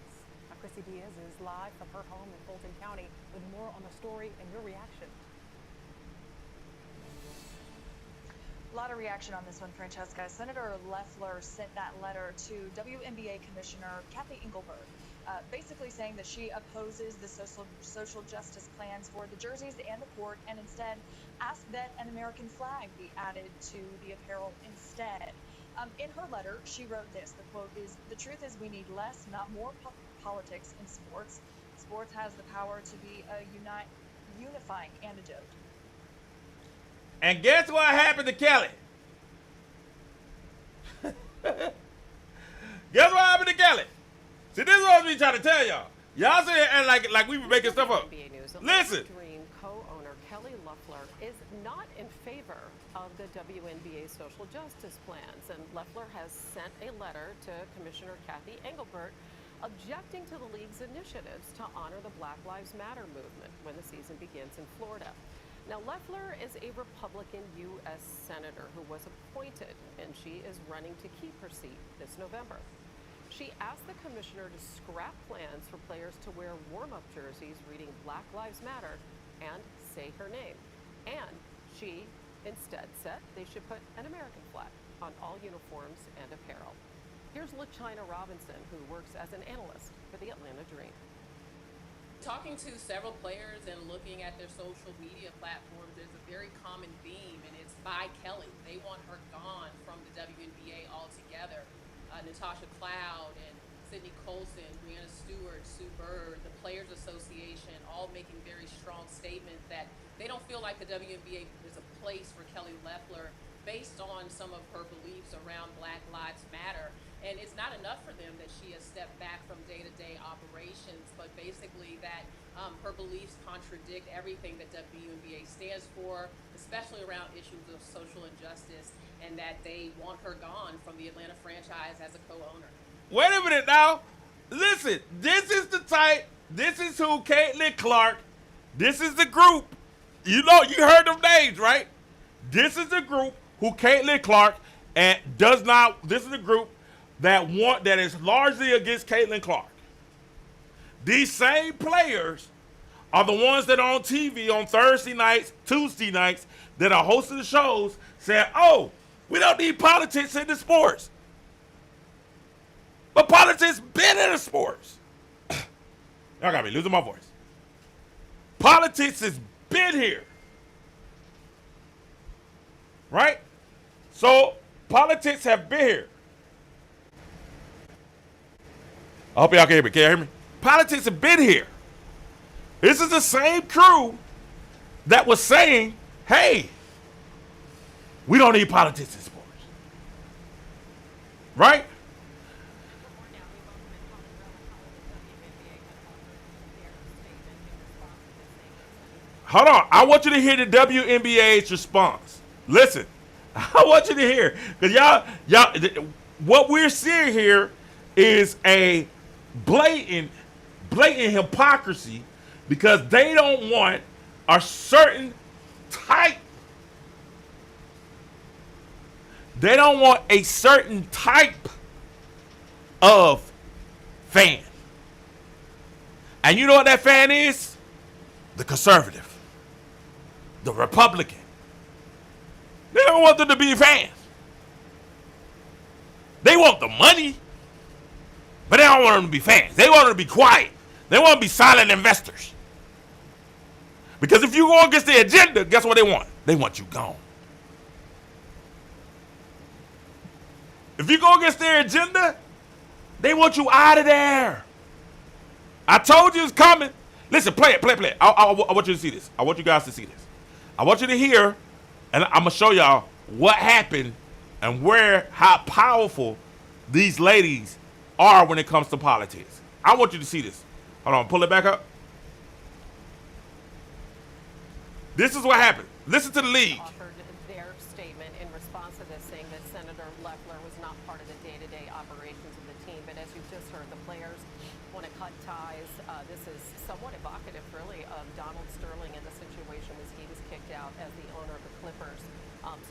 Chrissy Diaz is live from her home in Fulton County with more on the story and your reaction. A lot of reaction on this one, Francesca. Senator Loeffler sent that letter to WNBA Commissioner Kathy Engelberg, basically saying that she opposes the social justice plans for the jerseys and the court, and instead asked that an American flag be added to the apparel instead. In her letter, she wrote this. The quote is, "The truth is we need less, not more politics in sports. Sports has the power to be a unifying antidote." And guess what happened to Kelly? Guess what happened to Kelly? See, this is what we trying to tell y'all. Y'all say and like we be making stuff up. Listen. Dream co-owner Kelly Loeffler is not in favor of the WNBA social justice plans, and Loeffler has sent a letter to Commissioner Kathy Engelberg objecting to the league's initiatives to honor the Black Lives Matter movement when the season begins in Florida. Now, Loeffler is a Republican U.S. Senator who was appointed, and she is running to keep her seat this November. She asked the commissioner to scrap plans for players to wear warm-up jerseys reading Black Lives Matter and Say Her Name. And she instead said they should put an American flag on all uniforms and apparel. Here's LaChina Robinson, who works as an analyst for the Atlanta Dream. Talking to several players and looking at their social media platforms, there's a very common theme, and it's by Kelly. They want her gone from the WNBA altogether. Natasha Cloud and Sydney Colson, Brianna Stewart, Sue Bird, the Players Association, all making very strong statements that they don't feel like the WNBA is a place for Kelly Loeffler based on some of her beliefs around Black Lives Matter. And it's not enough for them that she has stepped back from day-to-day operations, but basically that her beliefs contradict everything that WNBA stands for, especially around issues of social injustice, and that they want her gone from the Atlanta franchise as a co-owner. Wait a minute now. Listen, this is the type, this is who Caitlin Clark, this is the group. You know, you heard them names, right? This is the group who Caitlin Clark and does not, this is the group that is largely against Caitlin Clark. These same players are the ones that are on TV on Thursday nights, Tuesday nights, that are hosting the shows saying, oh, we don't need politics in the sports. But politics been in the sports. Y'all got me losing my voice. Politics has been here. Right? So politics have been here. I hope y'all can hear me. Can you hear me? Politics have been here. This is the same crew that was saying, hey, we don't need politics in sports. Right? Hold on. I want you to hear the WNBA's response. Listen, I want you to hear. Because y'all, what we're seeing here is a blatant hypocrisy because they don't want a certain type. They don't want a certain type of fan. And you know what that fan is? The conservative. The Republican. They don't want them to be fans. They want the money, but they don't want them to be fans. They want them to be quiet. They want to be silent investors. Because if you go against the agenda, guess what they want? They want you gone. If you go against their agenda, they want you out of there. I told you it's coming. Listen, play it. I want you to see this. I want you guys to see this. I want you to hear, and I'm going to show y'all what happened and how powerful these ladies are when it comes to politics. I want you to see this. Hold on, pull it back up. This is what happened. Listen to the league. Offered their statement in response to this, saying that Senator Loeffler was not part of the day-to-day operations of the team. But as you just heard, the players want to cut ties. This is somewhat evocative, really, of Donald Sterling in the situation as he was kicked out as the owner of the Clippers.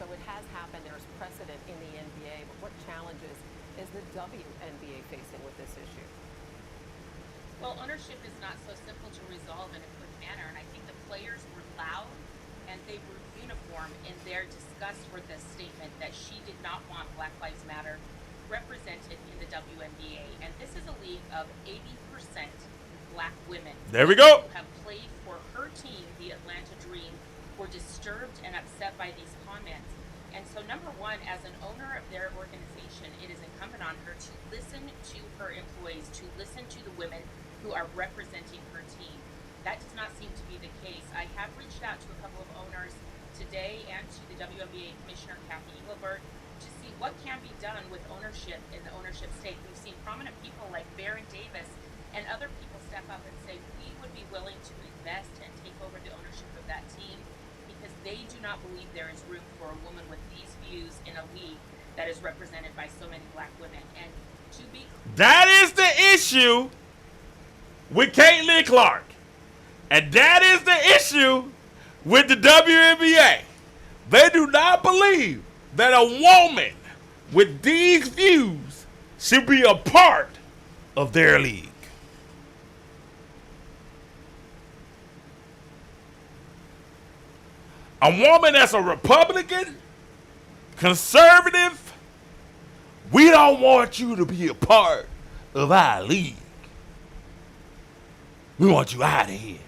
So it has happened. There's precedent in the NBA. But what challenges is the WNBA facing with this issue? Well, ownership is not so simple to resolve in a quick manner, and I think the players were loud and they were uniform in their disgust for this statement that she did not want Black Lives Matter represented in the WNBA. And this is a league of 80% Black women. There we go. Who have played for her team, the Atlanta Dream, were disturbed and upset by these comments. And so, number one, as an owner of their organization, it is incumbent on her to listen to her employees, to listen to the women who are representing her team. That does not seem to be the case. I have reached out to a couple of owners today and to the WNBA Commissioner, Kathy Engelbert, to see what can be done with ownership in the ownership state. We've seen prominent people like Baron Davis and other people step up and say, we would be willing to invest and take over the ownership of that team because they do not believe there is room for a woman with these views in a league that is represented by so many Black women. And to be... That is the issue with Caitlin Clark. And that is the issue with the WNBA. They do not believe that a woman with these views should be a part of their league. A woman that's a Republican, conservative, we don't want you to be a part of our league. We want you out of here.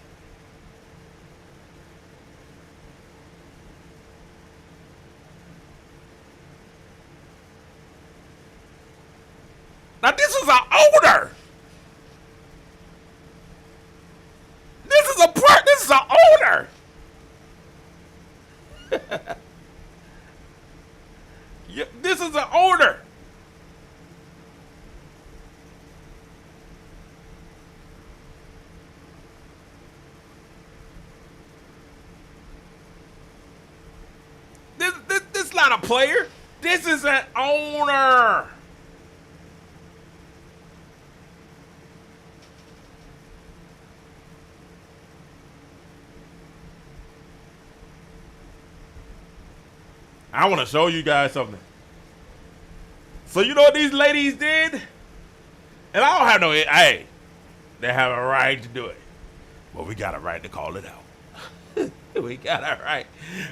Now this is an owner. This is an owner. Yeah, this is an owner. This is not a player. This is an owner. I want to show you guys something. So you know what these ladies did? And I don't have no, hey, They have a right to do it. But we got a right to call it out. We got a right.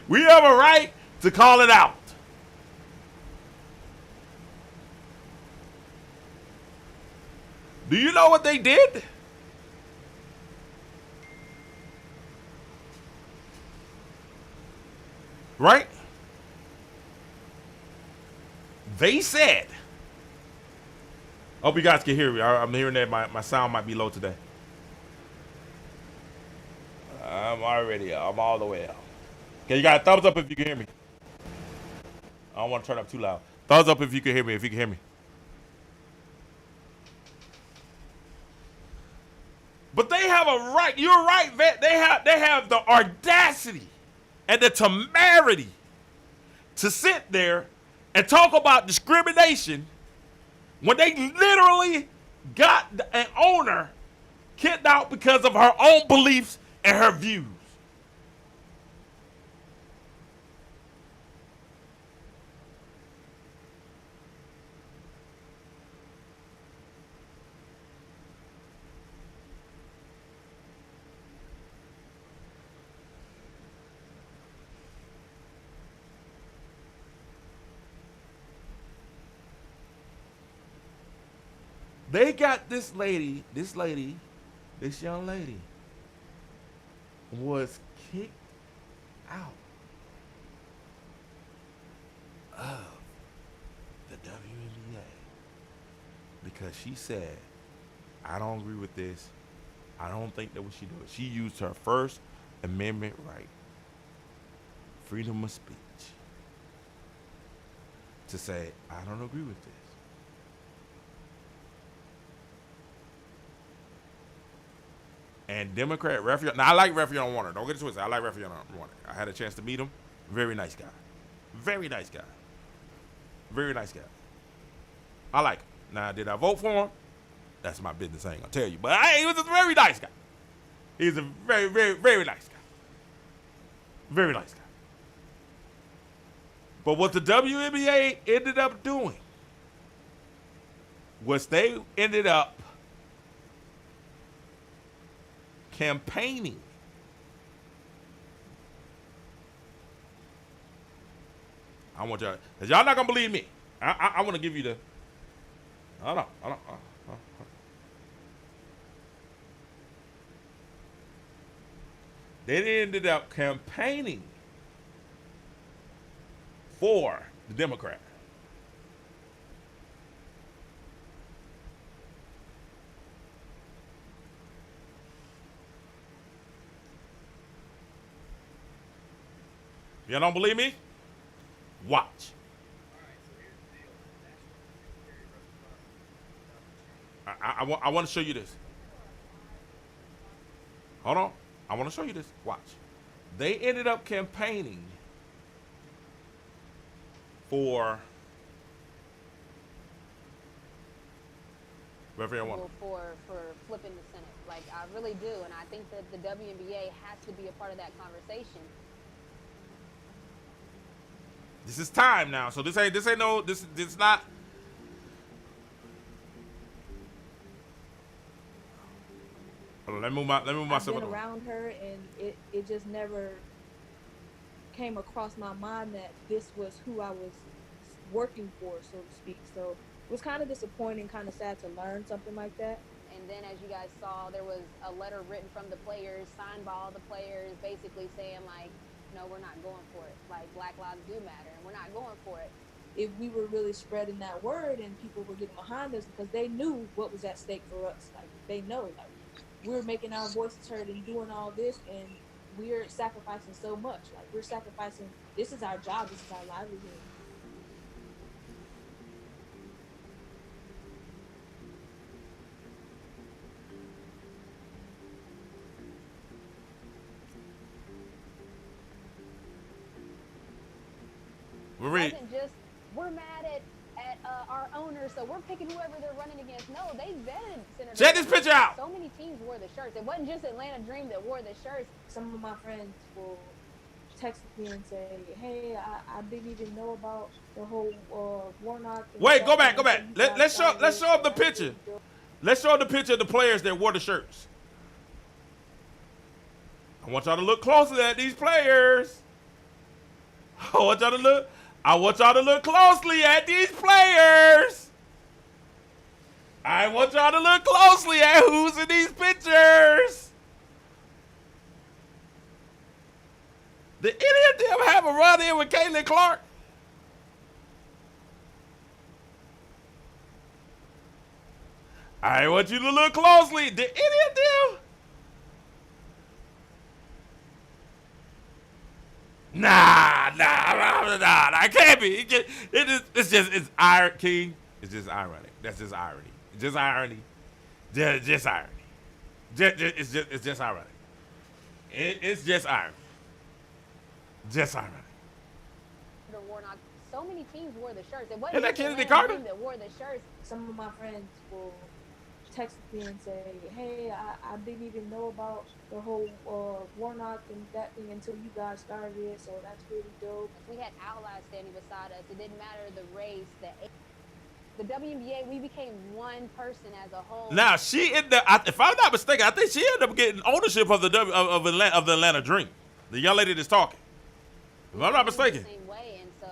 We have a right to call it out. Do you know what they did? Right? They said, hope you guys can hear me. I'm hearing that my sound might be low today. I'm all the way up. Okay, you got a thumbs up if you can hear me. I don't want to turn up too loud. Thumbs up if you can hear me, But they have a right. You're right, Vet. They have the audacity and the temerity to sit there and talk about discrimination when they literally got an owner kicked out because of her own beliefs and her views. They got this young lady was kicked out of the WNBA because she said, I don't agree with this. I don't think that we should do it. She used her First Amendment right, freedom of speech, to say, I don't agree with this. And Democrat Raphael, now I like Raphael Warnock. Don't get it twisted. I like Raphael Warnock. I had a chance to meet him. Very nice guy. Very nice guy. Very nice guy. I like him. Now, did I vote for him? That's my business. I ain't gonna tell you. But he was a very nice guy. He's a very, very, very nice guy. Very nice guy. But what the WNBA ended up doing was they ended up campaigning I want y'all, because y'all not going to believe me. I want to give you the, hold on. They ended up campaigning for the Democrat. You don't believe me? Watch. I want to show you this. Hold on. I want to show you this. Watch. They ended up campaigning for Raphael Warnock. For flipping the Senate. Like, I really do. And I think that the WNBA has to be a part of that conversation. This is time now. So this ain't not. Hold on, let me move myself. I've been around her, and it just never came across my mind that this was who I was working for, so to speak. So it was kind of disappointing, kind of sad to learn something like that. And then, as you guys saw, there was a letter written from the players, signed by all the players, basically saying, like, no, we're not going for it. Like, Black lives do matter, and we're not going for it. If we were really spreading that word and people were getting behind us, because they knew what was at stake for us. Like, they know, like, we're making our voices heard and doing all this, and we're sacrificing so much. Like, we're sacrificing, this is our job, this is our livelihood. It wasn't just, we're mad at our owners, so we're picking whoever they're running against. No, they vetted senators. Check this picture out. So many teams wore the shirts. It wasn't just Atlanta Dream that wore the shirts. Some of my friends will text me and say, hey, I didn't even know about the whole Warnock. Wait, go back. Let's show up the picture. Let's show the picture of the players that wore the shirts. I want y'all to look closely at these players. I want y'all to look closely at these players. I want y'all to look closely at who's in these pictures. Did any of them have a run-in with Caitlin Clark? I want you to look closely. Did any of them? Nah. I can't be. It's just irony. It's just ironic. That's just irony. Just irony. Just irony. It's just ironic. It's just irony. Just ironic. Warnock, so many teams wore the shirts. It Isn't wasn't that just the Kennedy Atlanta Carter? team that wore the shirts. Some of my friends will text me and say, hey, I didn't even know about the whole Warnock and that thing until you guys started it, so that's really dope. We had allies standing beside us. It didn't matter the race, the WNBA, we became one person as a whole. Now she if I'm not mistaken, I think she ended up getting ownership of the Atlanta Dream. The young lady that's talking. If I'm not mistaken. The same way, and so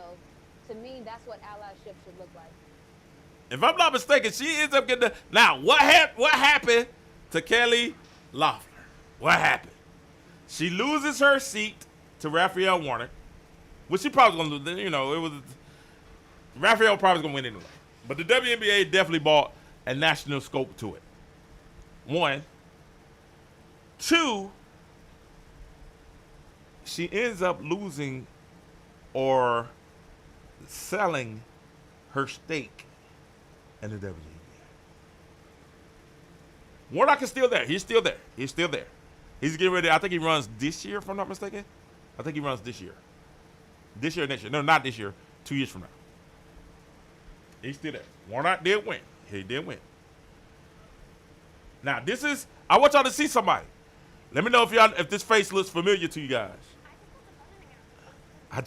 to me, that's what allyship should look like. If I'm not mistaken, she ends up getting Now, what happened to Kelly Loeffler? What happened? She loses her seat to Raphael Warnock, which she probably going to lose. You know, it was Raphael probably going to win anyway. But the WNBA definitely brought a national scope to it. 1. 2, she ends up losing or selling her stake in the WNBA. Warnock is still there. He's still there. He's getting ready. I think he runs this year, if I'm not mistaken. I think he runs this year. This year or next year. No, not this year. 2 years from now. He's still there. Warnock did win. He did win. Now, I want y'all to see somebody. Let me know if this face looks familiar to you guys. I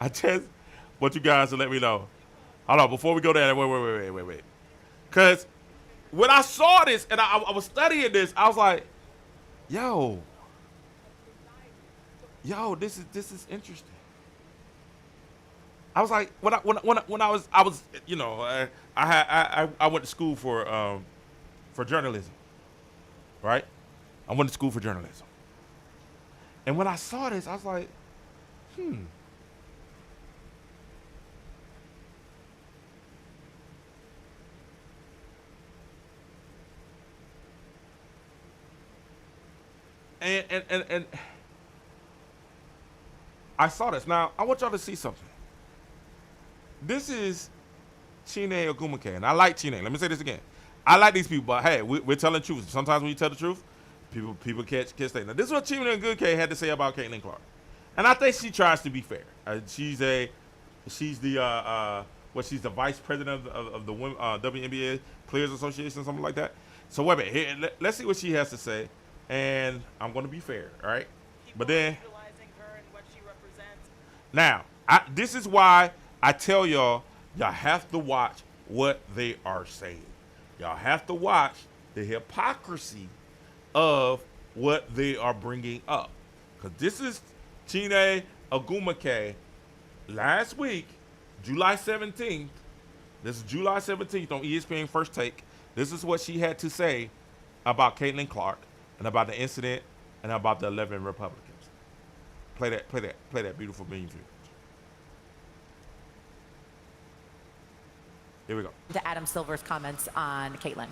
just want you guys to let me know. Hold on, before we go there, wait. Because when I saw this and I was studying this, I was like, yo, this is interesting. I was like, when I was you know, I went to school for journalism, right? I went to school for journalism, and when I saw this, I was like, And I saw this. Now, I want y'all to see something. This is Chine Ogumake, and I like Chine. Let me say this again. I like these people, but hey, we're telling truth. Sometimes when you tell the truth, people can't stay. Now, this is what Chine Ogumake had to say about Caitlin Clark, and I think she tries to be fair. She's the vice president of the WNBA Players Association, something like that. So wait a minute. Here, let's see what she has to say. And I'm going to be fair, all right? But then, utilizing her and what she represents. Now, this is why I tell y'all have to watch what they are saying. Y'all have to watch the hypocrisy of what they are bringing up. Because this is Chine Ogumake last week, July 17th. This is July 17th on ESPN First Take. This is what she had to say about Caitlin Clark and about the incident and about the 11 Republicans. Play that beautiful meme video. Here we go. To Adam Silver's comments on Caitlin.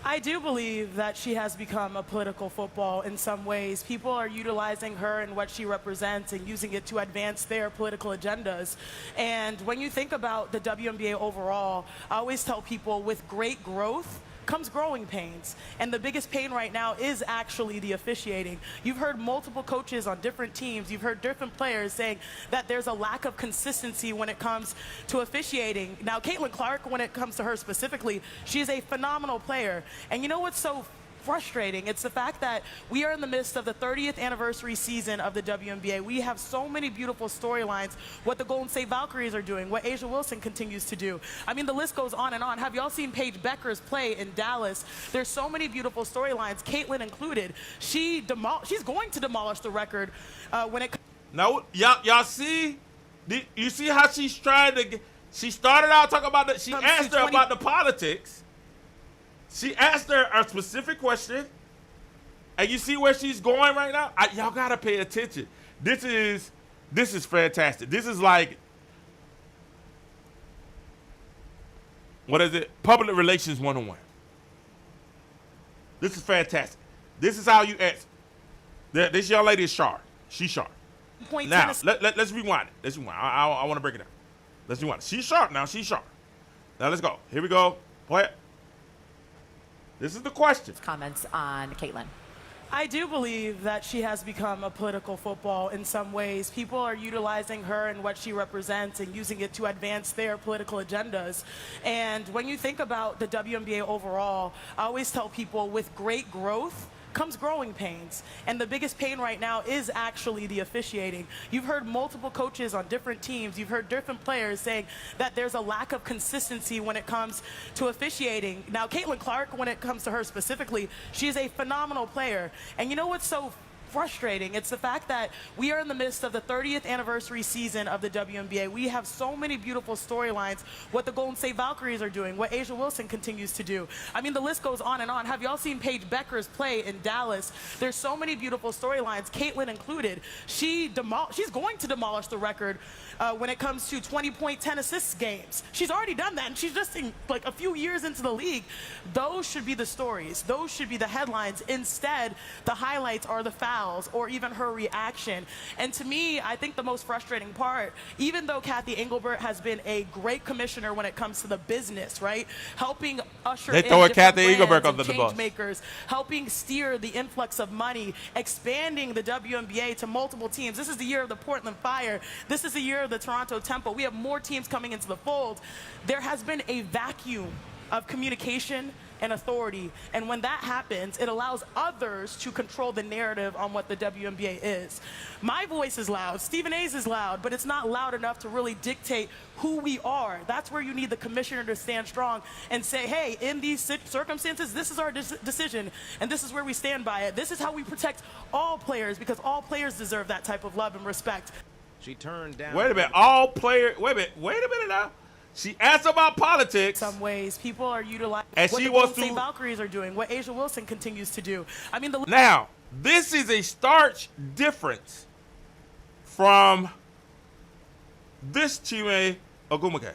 I do believe that she has become a political football in some ways. People are utilizing her and what she represents and using it to advance their political agendas. And when you think about the WNBA overall, I always tell people with great growth comes growing pains. And the biggest pain right now is actually the officiating. You've heard multiple coaches on different teams. You've heard different players saying that there's a lack of consistency when it comes to officiating. Now, Caitlin Clark, when it comes to her specifically, she's a phenomenal player. And you know what's so frustrating. It's the fact that we are in the midst of the 30th anniversary season of the WNBA. We have so many beautiful storylines, what the Golden State Valkyries are doing, what Asia Wilson continues to do. I mean, the list goes on and on. Have y'all seen Paige Becker's play in Dallas? There's so many beautiful storylines, Caitlin included. She's going to demolish the record when it comes. Now, y'all see? You see how she's trying to get, she started out talking about she asked her about the politics. She asked her a specific question. And you see where she's going right now? Y'all got to pay attention. This is fantastic. This is like, what is it? Public Relations 101. This is fantastic. This is how you answer. This young lady is sharp. She's sharp. Now, let's rewind it. Let's rewind. I want to break it down. Let's rewind it. She's sharp now. She's sharp. Now, let's go. Here we go. Play it. This is the question. Comments on Caitlin. I do believe that she has become a political football in some ways. People are utilizing her and what she represents and using it to advance their political agendas. And when you think about the WNBA overall, I always tell people with great growth comes growing pains. And the biggest pain right now is actually the officiating. You've heard multiple coaches on different teams. You've heard different players saying that there's a lack of consistency when it comes to officiating. Now, Caitlin Clark, when it comes to her specifically, she is a phenomenal player. And you know what's so frustrating? It's the fact that we are in the midst of the 30th anniversary season of the WNBA. We have so many beautiful storylines, what the Golden State Valkyries are doing, what Asia Wilson continues to do. I mean, the list goes on and on. Have y'all seen Paige Becker's play in Dallas? There's so many beautiful storylines, Caitlin included. She's going to demolish the record when it comes to 20-point, 10-assists games. She's already done that, and she's just like a few years into the league. Those should be the stories. Those should be the headlines. Instead, the highlights are the fouls or even her reaction. And to me, I think the most frustrating part, even though Kathy Engelbert has been a great commissioner when it comes to the business, right? Helping usher in different brands and change makers, helping steer the influx of money, expanding the WNBA to multiple teams. This is the year of the Portland Fire. This is the year of the Toronto Temple. We have more teams coming into the fold. There has been a vacuum of communication and authority, and when that happens, it allows others to control the narrative on what the WNBA is. My voice is loud, Stephen A's is loud, but it's not loud enough to really dictate who we are. That's where you need the commissioner to stand strong and say, hey, in these circumstances, this is our decision, and this is where we stand by it. This is how we protect all players, because all players deserve that type of love and respect. She turned down. Wait a minute, all players. Wait a minute now. She asked about politics. Some ways people are utilizing and what she the wants Golden State Valkyries are doing, what Asia Wilson continues to do. I mean, now this is a stark difference from this Chime Ogumake.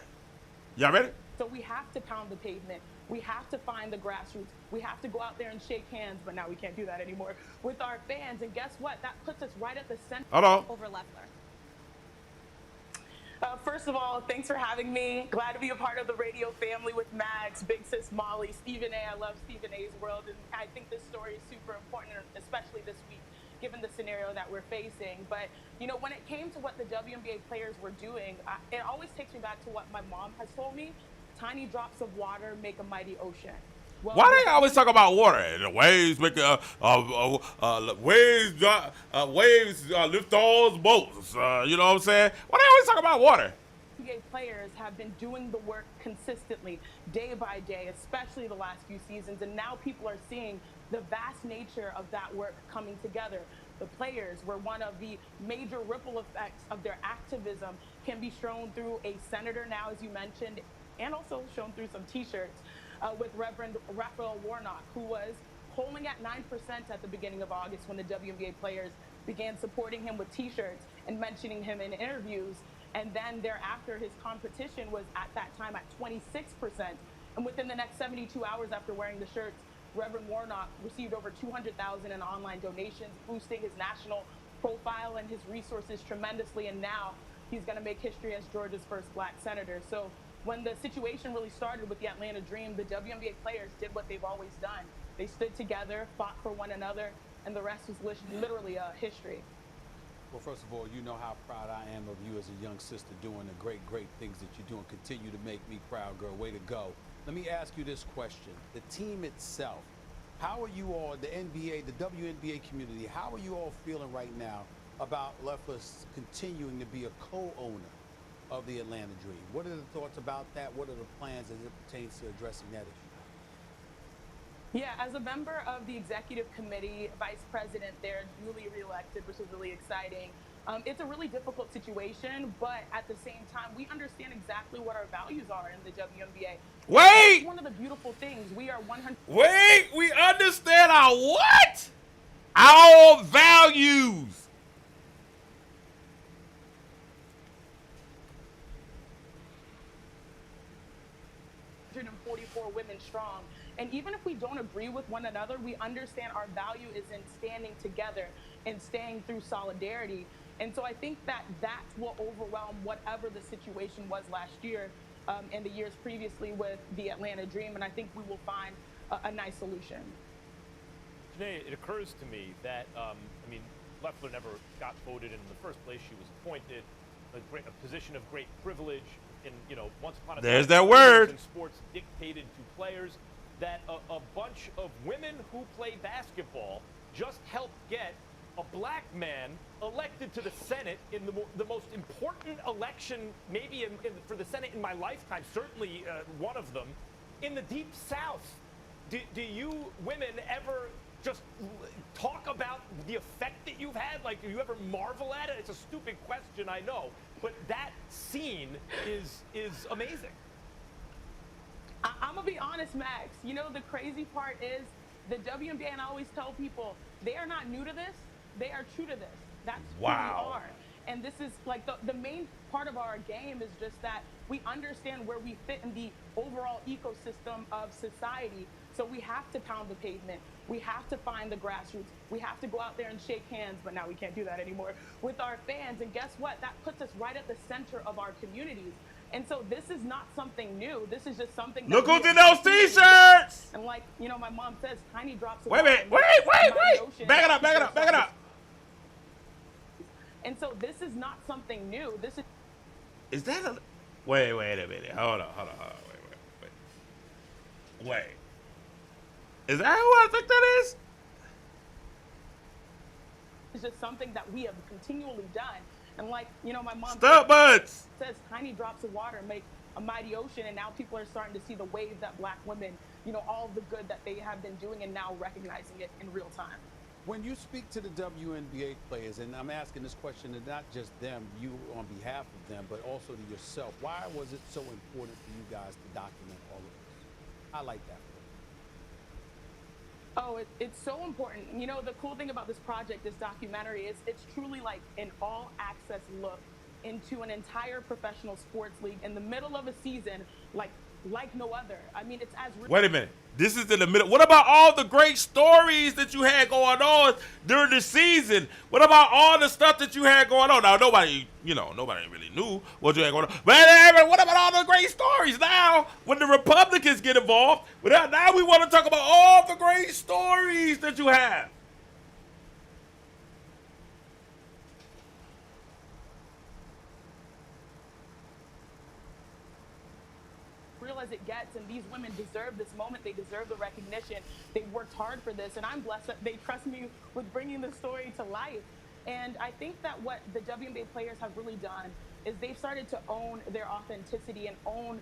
Y'all ready? So we have to pound the pavement. We have to find the grassroots. We have to go out there and shake hands, but now we can't do that anymore with our fans. And guess what? That puts us right at the center over Loeffler. First of all, thanks for having me. Glad to be a part of the radio family with Max, Big Sis Molly, Stephen A. I love Stephen A's world, and I think this story is super important, especially this week, given the scenario that we're facing. But, you know, when it came to what the WNBA players were doing, it always takes me back to what my mom has told me. Tiny drops of water make a mighty ocean. Well, why they always talk about water? The waves make waves lift all boats. You know what I'm saying? Why they always talk about water? NBA players have been doing the work consistently, day by day, especially the last few seasons, and now people are seeing the vast nature of that work coming together. The players were one of the major ripple effects of their activism can be shown through a senator now, as you mentioned, and also shown through some T-shirts. With Reverend Raphael Warnock, who was polling at 9% at the beginning of August when the WNBA players began supporting him with T-shirts and mentioning him in interviews. And then thereafter, his competition was at that time at 26%. And within the next 72 hours after wearing the shirts, Reverend Warnock received over $200,000 in online donations, boosting his national profile and his resources tremendously. And now he's going to make history as Georgia's first black senator. So when the situation really started with the Atlanta Dream, the WNBA players did what they've always done. They stood together, fought for one another, and the rest was literally history. Well, first of all, you know how proud I am of you as a young sister doing the great things that you do and continue to make me proud, girl. Way to go. Let me ask you this question. The team itself, How are you all, the NBA, the WNBA community, how are you all feeling right now about Loeffler continuing to be a co-owner of the Atlanta Dream? What are the thoughts about that? What are the plans as it pertains to addressing that issue? Yeah, as a member of the executive committee, vice president there, newly reelected, which is really exciting. It's a really difficult situation, but at the same time, we understand exactly what our values are in the WNBA. Wait! That's one of the beautiful things. We are 100. Wait, we understand our what? Our values. 144 women strong. And even if we don't agree with one another, we understand our value is in standing together and staying through solidarity. And so I think that will overwhelm whatever the situation was last year and the years previously with the Atlanta Dream. And I think we will find a nice solution. Janae, it occurs to me that, Loeffler never got voted in the first place. She was appointed a position of great privilege. And, once upon a time, there's that word. In sports dictated to players that a bunch of women who play basketball just helped get a black man elected to the Senate in the most important election, maybe for the Senate in my lifetime, certainly one of them, in the Deep South. Do you women ever just talk about the effect that you've had? Like, do you ever marvel at it? It's a stupid question, I know, but that scene is amazing. I'm gonna be honest, Max. The crazy part is the WNBA, and I always tell people, they are not new to this. They are true to this. That's who we are. And this is like the main part of our game is just that we understand where we fit in the overall ecosystem of society. So we have to pound the pavement. We have to find the grassroots. We have to go out there and shake hands, but now we can't do that anymore, with our fans. And guess what? That puts us right at the center of our communities. And so this is not something new. This is just something that look who's in those t-shirts! And like, my mom says, tiny drops of wait. Back it up. And so this is not something new. This is that a wait a minute. Hold on. Wait. Is that who I think that is? It's just something that we have continually done. And like, my mom says, tiny drops of water make a mighty ocean. And now people are starting to see the wave that black women, all the good that they have been doing and now recognizing it in real time. When you speak to the WNBA players, and I'm asking this question to not just them, you on behalf of them, but also to yourself, why was it so important for you guys to document all of this? I like that. Oh, it's so important. The cool thing about this project, this documentary, is it's truly like an all-access look into an entire professional sports league in the middle of a season, like no other. I mean, it's as... Wait a minute. This is in the middle. What about all the great stories that you had going on during the season? What about all the stuff that you had going on? Now, nobody really knew what you had going on. But what about all the great stories? Now, when the Republicans get involved, now we want to talk about all the great stories that you have. Real as it gets, and these women deserve this moment. They deserve the recognition. They worked hard for this, and I'm blessed that they trust me with bringing the story to life. And I think that what the WNBA players have really done is they've started to own their authenticity and own,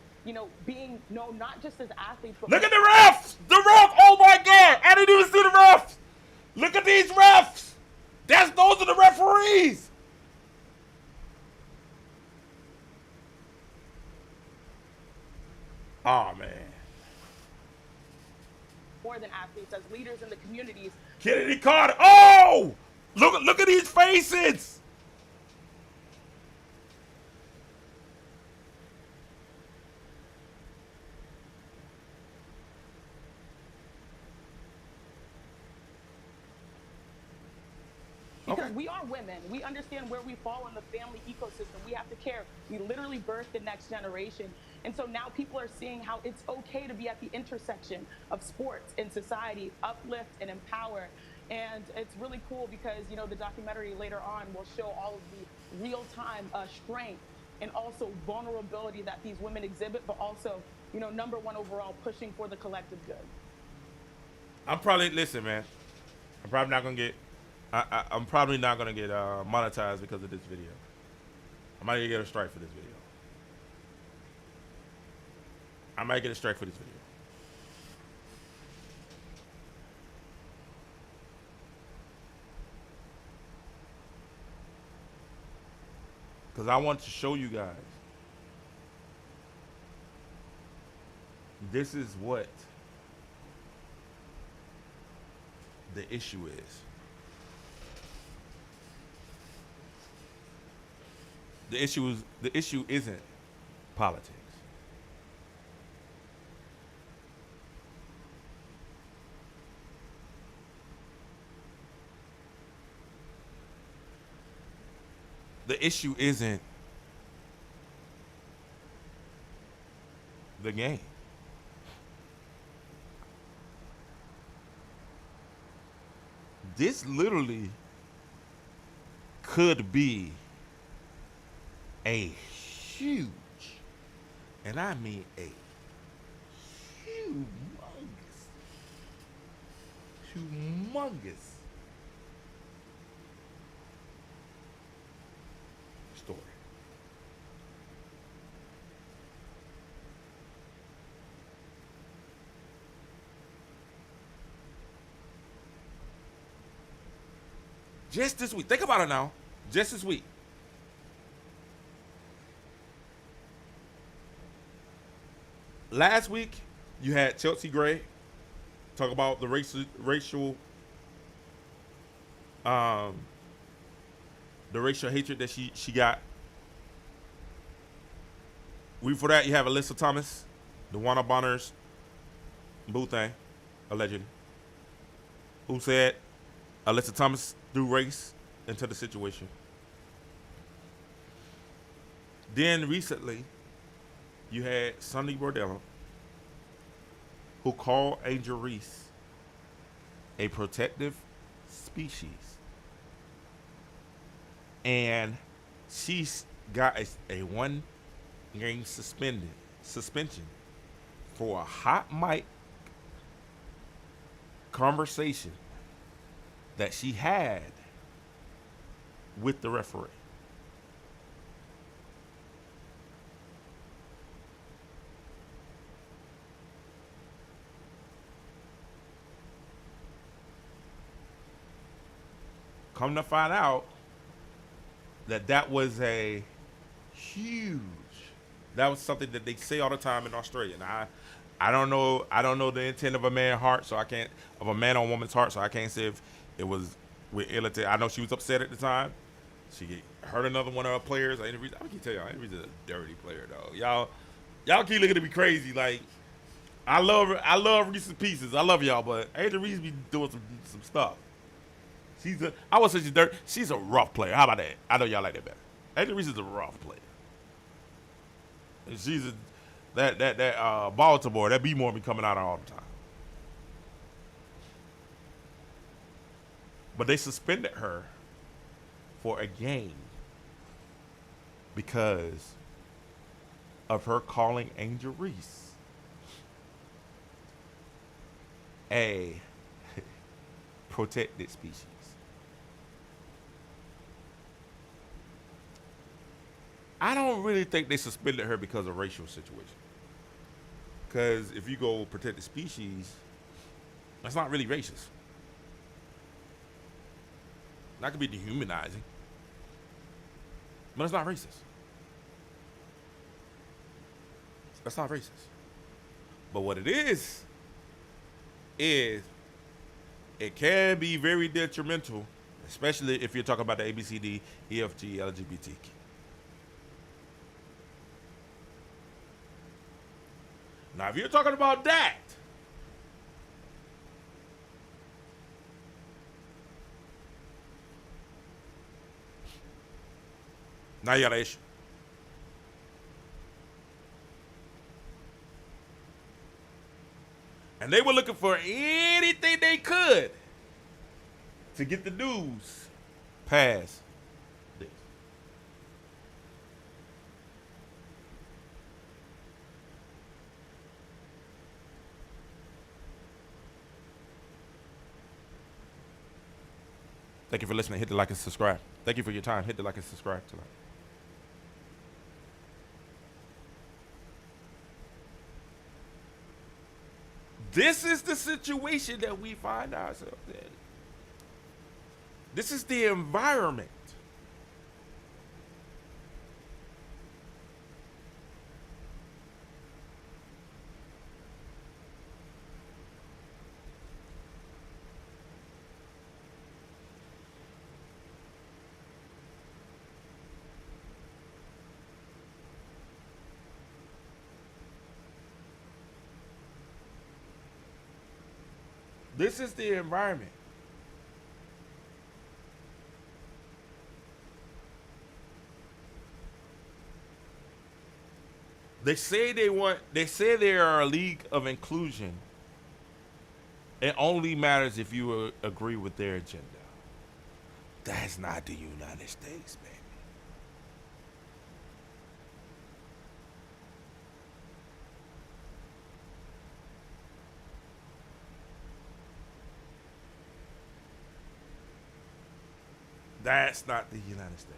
being known not just as athletes, but... Look at the refs! The refs! Oh my God! I didn't even see the refs! Look at these refs! Those are the referees! Oh, man. More than athletes, as leaders in the communities. Kennedy Carter. Oh! Look at these faces! Because we are women. We understand where we fall in the family ecosystem. We have to care. We literally birth the next generation. And so now people are seeing how it's okay to be at the intersection of sports and society, uplift and empower. And it's really cool because, the documentary later on will show all of the real-time strength and also vulnerability that these women exhibit, but also, #1 overall, pushing for the collective good. I'm probably listen, man. I'm probably not gonna get. I'm probably not gonna get monetized because of this video. I might get a strike for this video. I might get a strike for this video. Because I want to show you guys. This is what the issue is. The issue isn't politics. The issue isn't the game. This literally could be a huge, and I mean a humongous story. Just this week. Think about it now. Just this week. Last week, you had Chelsea Gray talk about the racial hatred that she got. Week before that, you have Alyssa Thomas, the Warner Bonners boo thing, allegedly, who said Alyssa Thomas threw race into the situation. Then recently, you had Sonny Bordello, who called Angel Reese a protective species. And she's got a 1-game suspension for a hot mic conversation that she had with the referee. Come to find out that was a huge, that was something that they say all the time in Australia. And I don't know the intent of a man's heart, so I can't, of a man or woman's heart, so I can't say if it was with ill intent. I know she was upset at the time. She hurt another one of her players. I can tell y'all, Ain't Reese is a dirty player, though. Y'all keep looking at me crazy. Like, I love Reese's Pieces. I love y'all, but Angel Reese be doing some stuff. I would say she's dirty. She's a rough player. How about that? I know y'all like that better. Angel Reese is a rough player. And she's that Baltimore, that B-more be coming out all the time. But they suspended her for a game because of her calling Angel Reese a protected species. I don't really think they suspended her because of racial situation. Because if you go protected species, that's not really racist. That could be dehumanizing, but it's not racist. That's not racist. But what it is it can be very detrimental, especially if you're talking about the ABCD, EFG, LGBT. Now, if you're talking about that, now you got an issue. And they were looking for anything they could to get the news past this. Thank you for listening. Hit the like and subscribe. Thank you for your time. Hit the like and subscribe tonight. This is the situation that we find ourselves in. This is the environment. This is the environment. They say they are a league of inclusion. It only matters if you agree with their agenda. That's not the United States, baby. That's not the United States.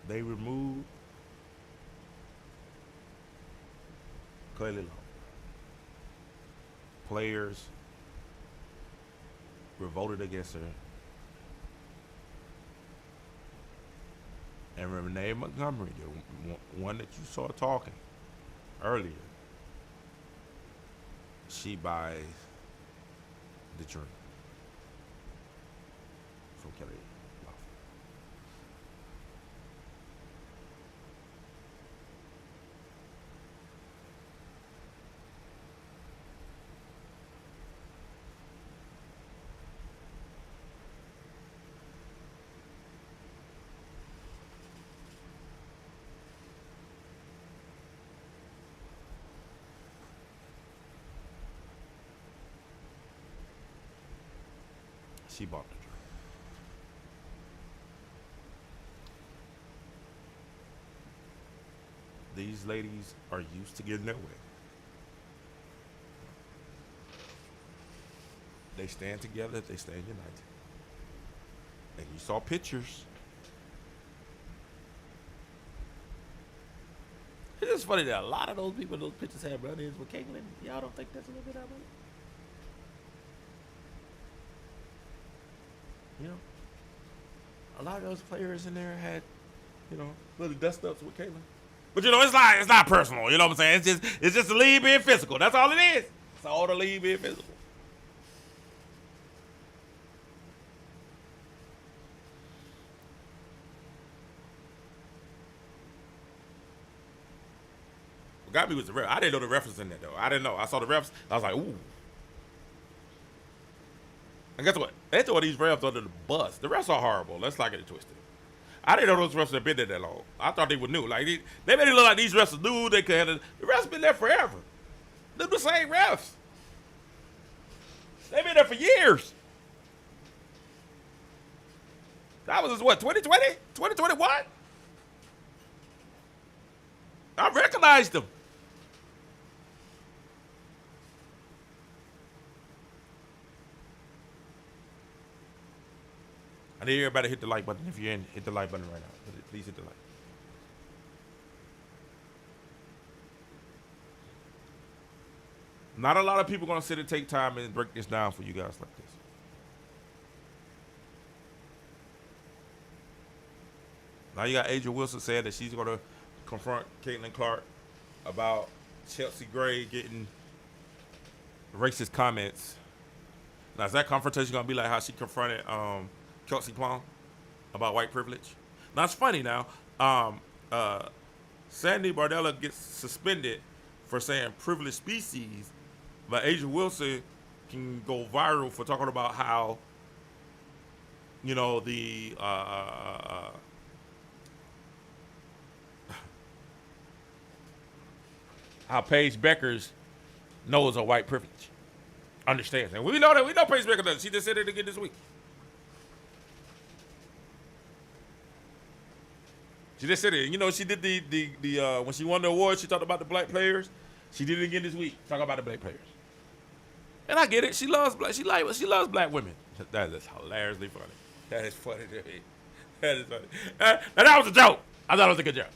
They removed Kelly Loeffler. Players revolted against her. And Renee Montgomery, the one that you saw talking earlier, she buys the dream from Kelly Loeffler. She bought the dream. These ladies are used to getting their way. They stand together, they stand united. And you saw pictures. It's just funny that a lot of those people in those pictures have run-ins with Caitlyn. Y'all don't think that's a little bit ironic? You know, a lot of those players in there had, you know, little dust ups with Caitlyn. But you know, it's not personal. You know what I'm saying? It's just the league being physical. That's all it is. It's all the league being physical. What got me was the ref. I didn't know the ref was in there though. I didn't know. I saw the refs. I was like, ooh. And guess what? They throw these refs under the bus. The refs are horrible. Let's not get it twisted. I didn't know those refs had been there that long. I thought they were new. Like they made it look like these refs knew they could. The refs been there forever. They're the same refs. They've been there for years. That was what, 2020? 2021? I recognized them. I need everybody to hit the like button. If you're in, hit the like button right now. Please hit the like. Not a lot of people going to sit and take time and break this down for you guys like this. Now you got Adrian Wilson saying that she's going to confront Caitlin Clark about Chelsea Gray getting racist comments. Now is that confrontation going to be like how she confronted Kelsey Plum about white privilege? Now it's funny now. Sandy Bardella gets suspended for saying privileged species, but Adrian Wilson can go viral for talking about how, you know, the how Paige Beckers knows her white privilege, understands, and we know that. We know Paige Becker does. She just said it again this week. She just said it. You know, she did the when she won the award, she talked about the black players. She did it again this week, talking about the black players. And I get it. She loves black women. That is hilariously funny. That is funny to me. That is funny. And that was a joke. I thought it was a good joke.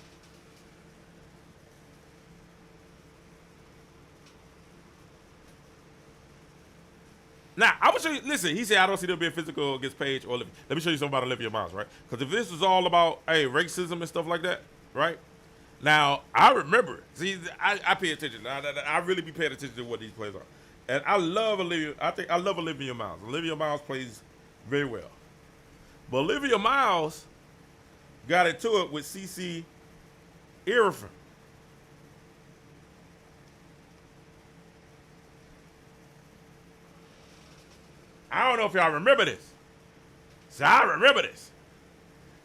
Now, I will show you. Listen, he said, I don't see them being physical against Paige or Olivia. Let me show you something about Olivia Miles, right? Because if this is all about, hey, racism and stuff like that, right? Now, I remember. See, I pay attention. I really be paying attention to what these players are. And I love Olivia. I love Olivia Miles. Olivia Miles plays very well. But Olivia Miles got into it with CeCe Irfan. I don't know if y'all remember this. So I remember this.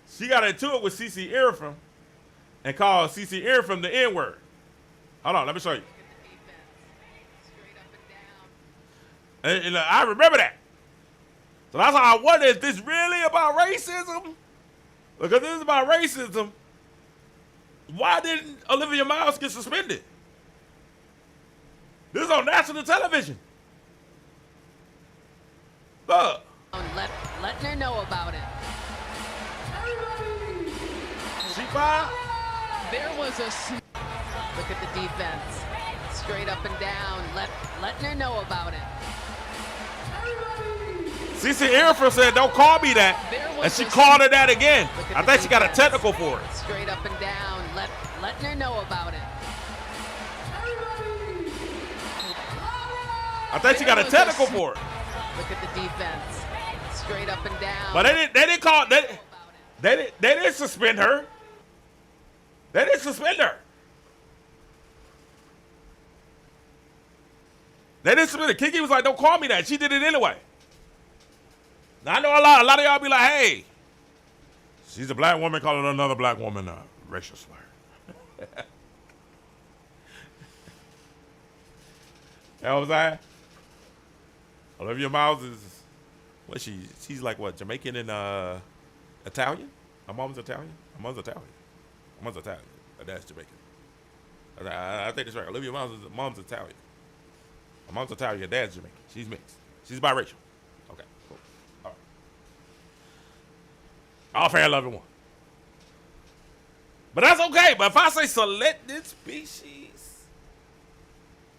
She got into it with CeCe Irfan and called CeCe Irfan the N-word. Hold on, let me show you. And I remember that. So that's how I wonder, is this really about racism? Because if this is about racism, why didn't Olivia Miles get suspended? This is on national television. Look. Letting her know about it. She fired? There was a... Look at the defense. Straight up and down. Letting her know about it. CeCe Irfan said, don't call me that. And she called her that again. I think she got a technical for it. Straight up and down. Letting her know about it. I think she got a technical for it. Look at the defense. Straight up and down. But they didn't call. They didn't suspend her. They didn't suspend her. They didn't suspend her. Kiki was like, don't call me that. She did it anyway. Now, I know a lot of y'all be like, hey, she's a black woman calling another black woman a racial slur. That was that. Olivia Miles is, what she's like what, Jamaican and Italian? Her mom's Italian? Her mom's Italian. Her mom's Italian. Her dad's Jamaican. I think that's right. Olivia Miles' mom's Italian. Her mom's Italian, her dad's Jamaican. She's mixed. She's biracial. Okay, cool. All right. All fair and loving one. But that's okay. But if I say selected species,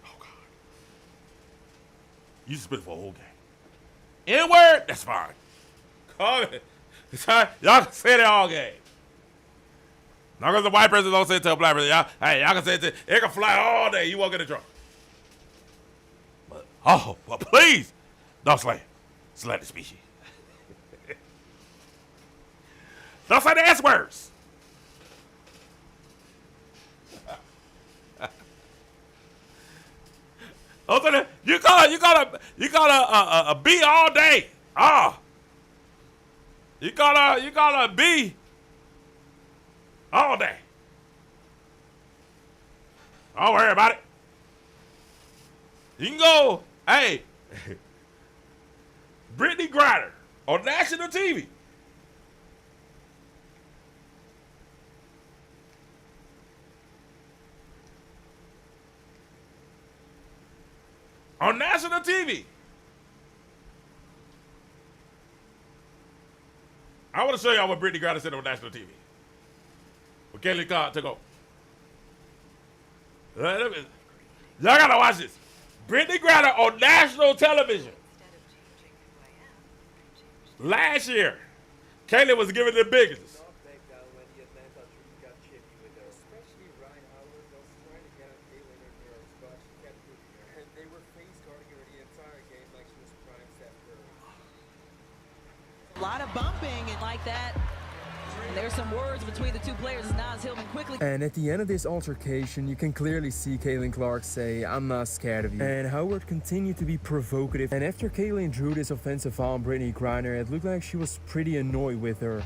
oh God. You suspended for a whole game. N-word, that's fine. Call it. Y'all can say that all game. Not because the white person don't say it to a black person. Y'all can say it can fly all day. You won't get in trouble. But, well, please, don't slay it. Select the species. Don't say the S words. You call a bee all day. You call a bee all day. Don't worry about it. You can go, hey, Brittany Griner on national TV. On national TV. I want to show y'all what Brittany Griner said on national TV. When Kelly Clark took over. Y'all gotta watch this. Brittany Griner on national television. Last year, Kelly was giving the biggest. A lot of bumping and like that. There's some words between the two players as Nas Hillman quickly. And at the end of this altercation, you can clearly see Caitlin Clark say, "I'm not scared of you." And Howard continued to be provocative. And after Caitlin drew this offensive foul on Brittany Griner, it looked like she was pretty annoyed with her.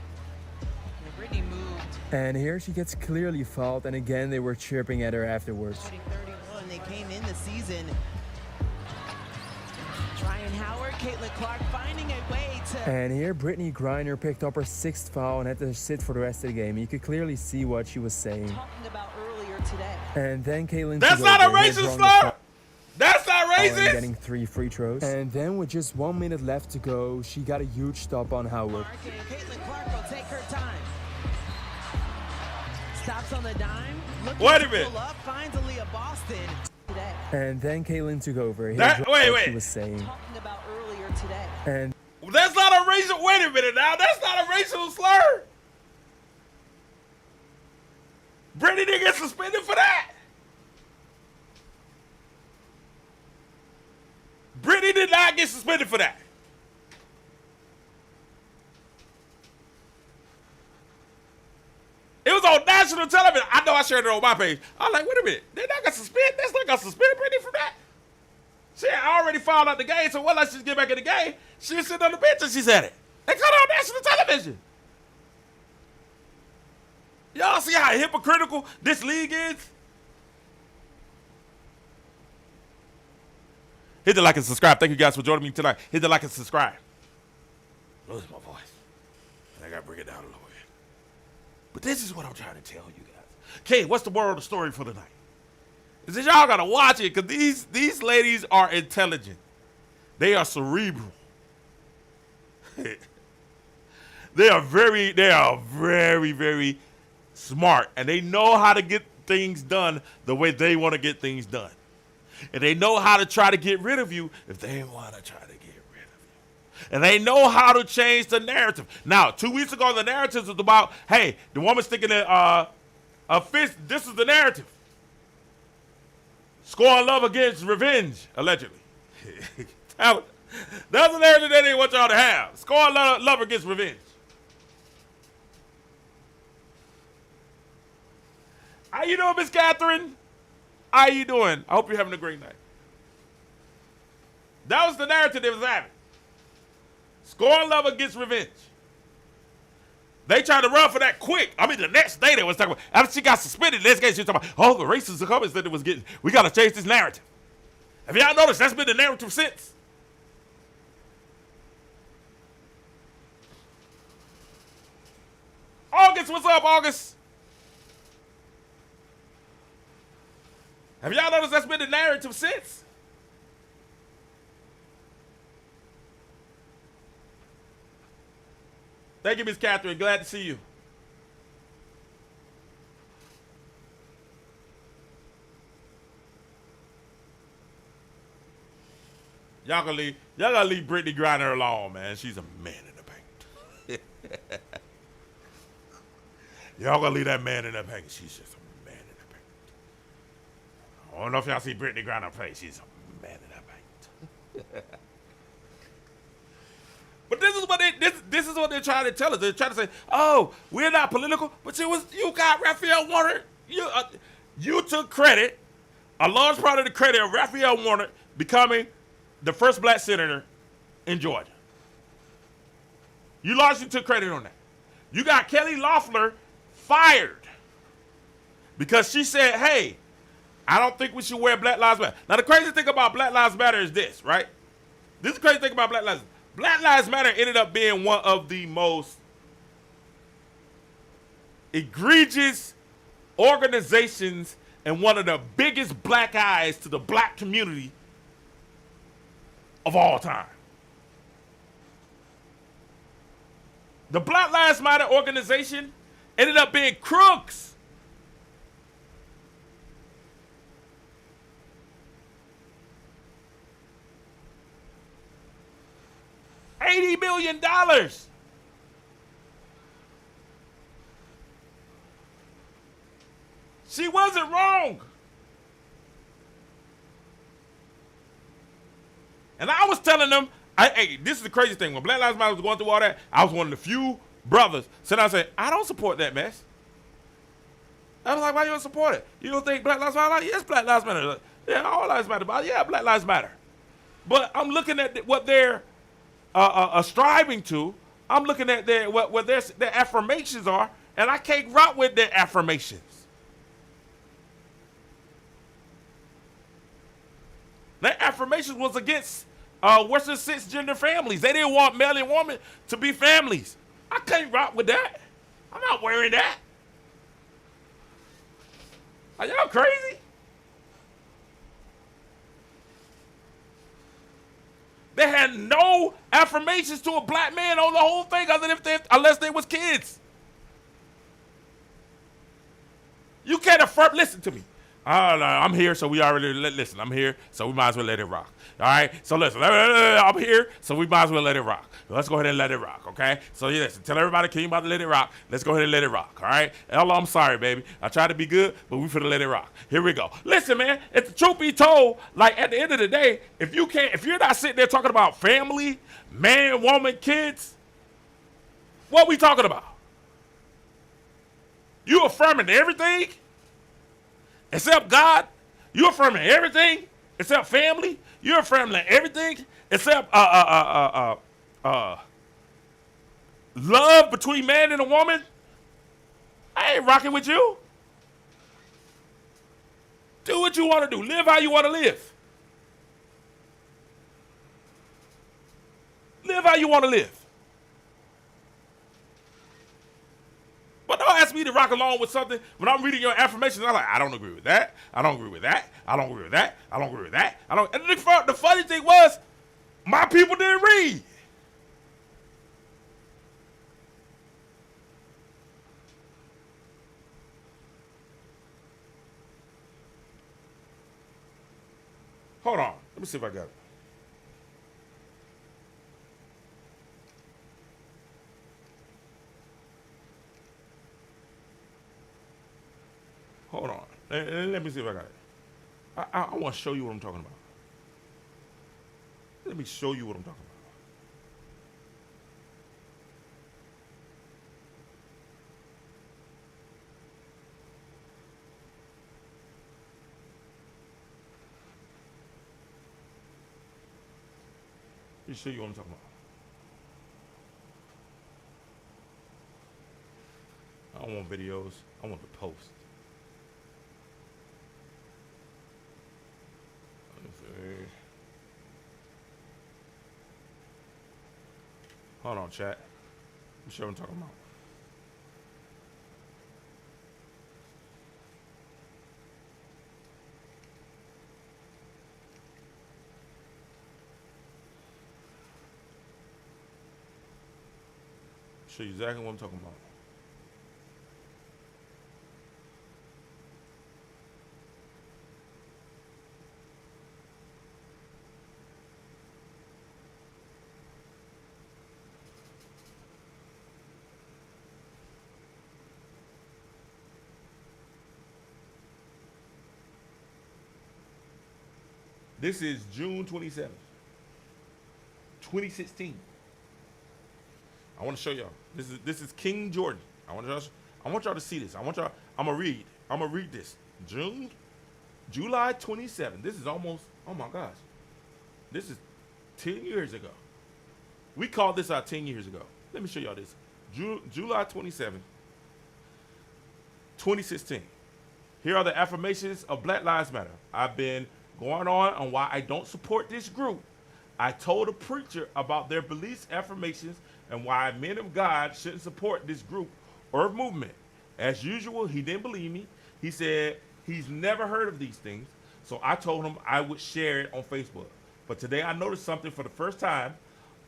Brittany moved. And here she gets clearly fouled, and again they were chirping at her afterwards. 31, they came in the season. Ryan Howard, Caitlin Clark finding a way to... And here Brittany Griner picked up her 6th foul and had to sit for the rest of the game. You could clearly see what she was saying. Talking about earlier today. And then Caitlin... That's not a racist slur! That's not racist! Getting 3 free throws. And then with just 1 minute left to go, she got a huge stop on Howard. Caitlin Clark will take her time. Stops on the dime. Wait a minute. Pull up, finds Aaliyah Boston today. And then Caitlin took over. Here's Wait. what she was saying. Talking about earlier today. And that's not a racial. Wait a minute now. That's not a racial slur. Brittany didn't get suspended for that. Brittany did not get suspended for that. It was on national television. I know I shared it on my page. I was like, wait a minute. They're not going to suspend? That's not going to suspend Brittany for that? She had already fouled out the game, so let's just get back in the game. She was sitting on the bench and she said it. They caught it on national television. Y'all see how hypocritical this league is? Hit the like and subscribe. Thank you guys for joining me tonight. Hit the like and subscribe. Lose my voice. I got to bring it down a little bit. But this is what I'm trying to tell you guys. Okay, what's the moral of the story for tonight? Is that y'all got to watch it because these ladies are intelligent. They are cerebral. They are very, very smart. And they know how to get things done the way they want to get things done. And they know how to try to get rid of you if they want to try to get rid of you. And they know how to change the narrative. Now, 2 weeks ago, the narrative was about, hey, the woman's sticking a fist. This is the narrative. Scoring love against revenge, allegedly. That's the narrative that they want y'all to have. Scoring love against revenge. How you doing, Miss Catherine? How you doing? I hope you're having a great night. That was the narrative they was having. Scoring love against revenge. They tried to run for that quick. I mean, the next day they was talking about, after she got suspended, the next day she was talking about, oh, the racists are coming, that it was getting, we got to change this narrative. Have y'all noticed that's been the narrative since? August, what's up, August? Have y'all noticed that's been the narrative since? Thank you, Miss Catherine. Glad to see you. Y'all gotta leave Brittany Griner alone, man. She's a man in the paint. Y'all gotta leave that man in the paint. She's just a man in the paint. I don't know if y'all see Brittany Griner play. She's a man in the paint. But this is what they're trying to tell us. They're trying to say, "Oh, we're not political," but you got Raphael Warnock. You took credit, a large part of the credit of Raphael Warnock becoming the first black senator in Georgia. You largely took credit on that. You got Kelly Loeffler fired because she said, "Hey, I don't think we should wear Black Lives Matter." Now, the crazy thing about Black Lives Matter is this, right? This is the crazy thing about Black Lives Matter. Black Lives Matter ended up being one of the most egregious organizations and one of the biggest black eyes to the black community of all time. The Black Lives Matter organization ended up being crooks. $80 million. She wasn't wrong. And I was telling them, hey, this is the crazy thing. When Black Lives Matter was going through all that, I was one of the few brothers sit down and say, I don't support that mess. I was like, why you don't support it? You don't think Black Lives Matter? Like, yes, Black Lives Matter. Like, yeah, all lives matter. But yeah, Black Lives Matter. But I'm looking at what they're striving to. I'm looking at what their affirmations are, and I can't rock with their affirmations. Their affirmations was against Western cisgender families. They didn't want male and woman to be families. I can't rock with that. I'm not wearing that. Are y'all crazy? They had no affirmations to a black man on the whole thing unless they was kids. You can't affirm. Listen to me. I'm here, so we already listen. I'm here, so we might as well let it rock. All right. So listen, I'm here, so we might as well let it rock. Let's go ahead and let it rock. Okay. So listen, tell everybody, King about to let it rock. Let's go ahead and let it rock. All right. Ella, I'm sorry, baby. I tried to be good, but we finna let it rock. Here we go. Listen, man. If the truth be told, like at the end of the day, if you're not sitting there talking about family, man, woman, kids, what we talking about? You affirming everything? Except God, you're affirming everything except family. You're affirming everything except love between man and a woman. I ain't rocking with you. Do what you want to do. Live how you want to live. Live how you want to live. But don't ask me to rock along with something when I'm reading your affirmations. I'm like, I don't agree with that. I don't agree with that. I don't agree with that. I don't agree with that. I don't. And the funny thing was, my people didn't read. Hold on. Let me see if I got it. Hold on. Let me see if I got it. I want to show you what I'm talking about. Let me show you what I'm talking about. Let me show you what I'm talking about. I don't want videos. I want the post. Hold on, chat. I'm sure what I'm talking about. Show you exactly what I'm talking about. This is June 27th, 2016. I want to show y'all. This is King Jordan. I want y'all to see this. I'm gonna read this. July 27th. This is almost, oh my gosh. This is 10 years ago. We called this out 10 years ago. Let me show y'all this. July 27th, 2016. Here are the affirmations of Black Lives Matter. I've been going on why I don't support this group. I told a preacher about their beliefs, affirmations, and why men of God shouldn't support this group or movement. As usual, he didn't believe me. He said he's never heard of these things, so I told him I would share it on Facebook. But today I noticed something for the first time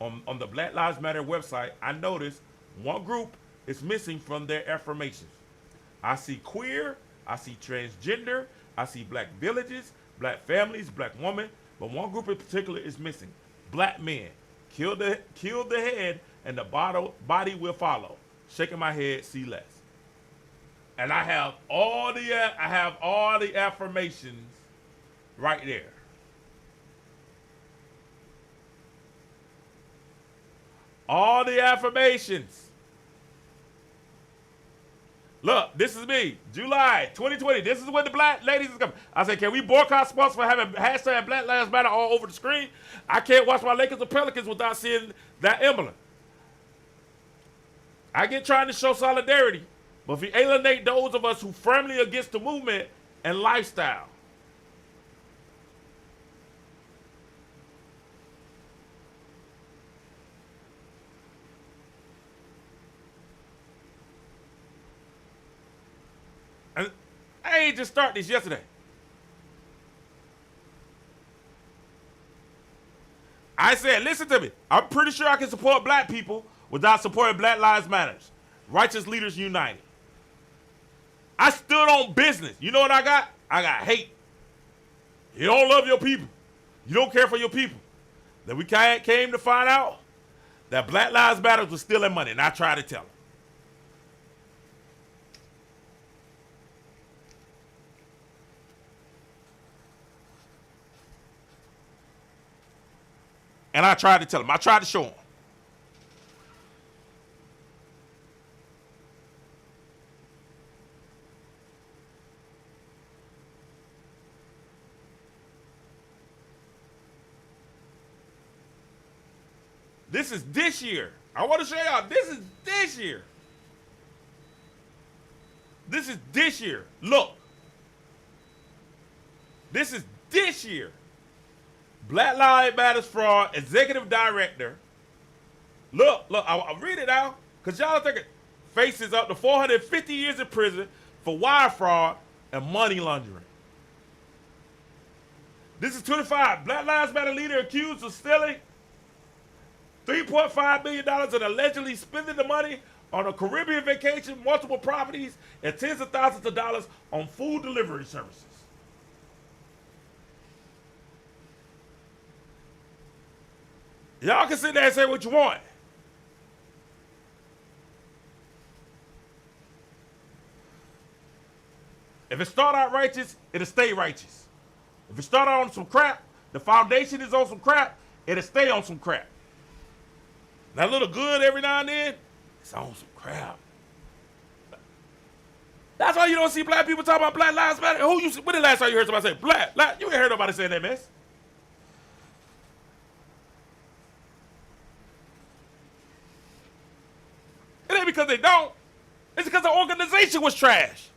on the Black Lives Matter website. I noticed one group is missing from their affirmations. I see queer, I see transgender, I see black villages, black families, black women, but one group in particular is missing. Black men. Kill the head and the body will follow. Shaking my head, see less. And I have all the affirmations right there. All the affirmations. Look, this is me. July 2020. This is when the black ladies is coming. I said, can we boycott sports for having hashtag Black Lives Matter all over the screen? I can't watch my Lakers or Pelicans without seeing that emblem. I get trying to show solidarity, but if you alienate those of us who firmly against the movement and lifestyle. And I ain't just start this yesterday. I said, listen to me. I'm pretty sure I can support black people without supporting Black Lives Matter. Righteous Leaders United. I stood on business. You know what I got? I got hate. You don't love your people. You don't care for your people. Then we came to find out that Black Lives Matter was stealing money, and I tried to tell them. And I tried to tell him. I tried to show him. This is this year. I want to show y'all. This is this year. This is this year. Look. This is this year. Black Lives Matter fraud, executive director. Look, I'll read it out, because y'all think it faces up to 450 years in prison for wire fraud and money laundering. This is 25. Black Lives Matter leader accused of stealing $3.5 million and allegedly spending the money on a Caribbean vacation, multiple properties, and tens of thousands of dollars on food delivery services. Y'all can sit there and say what you want. If it start out righteous, it'll stay righteous. If it start out on some crap, the foundation is on some crap, it'll stay on some crap. That little good every now and then, it's on some crap. That's why you don't see black people talk about Black Lives Matter. When the last time you heard somebody say black? You ain't heard nobody saying that mess. It ain't because they don't. It's because the organization was trash.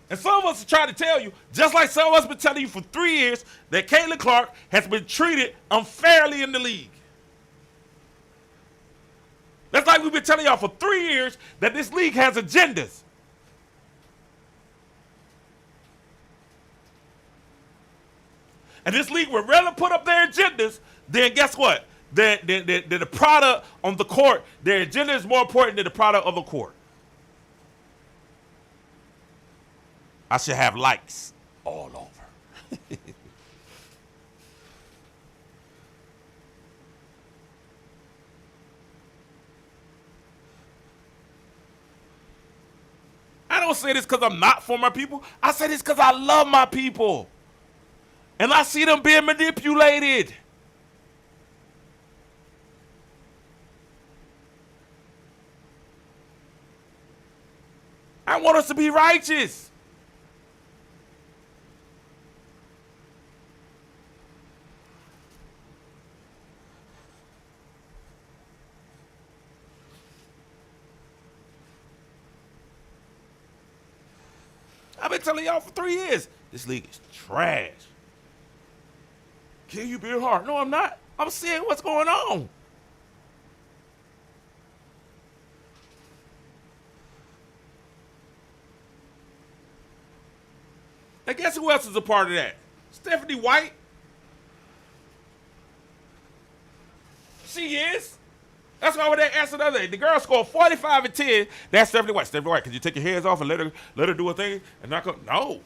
And some of us are trying to tell you, just like some of us have been telling you for 3 years, that Kelly Clark has been treated unfairly in the league. That's like we've been telling y'all for 3 years that this league has agendas. And this league would rather put up their agendas than, guess what? The product on the court. Their agenda is more important than the product of the court. I should have likes all over. I don't say this because I'm not for my people. I say this because I love my people. And I see them being manipulated. I want us to be righteous. I've been telling y'all for 3 years, this league is trash. Can you be hard? No, I'm not. I'm seeing what's going on. And guess who else is a part of that? Stephanie White. She is. That's why when they asked the other day, the girl scored 45 and 10. That's Stephanie White. Stephanie White, could you take your hands off and let her do a thing and not go? No.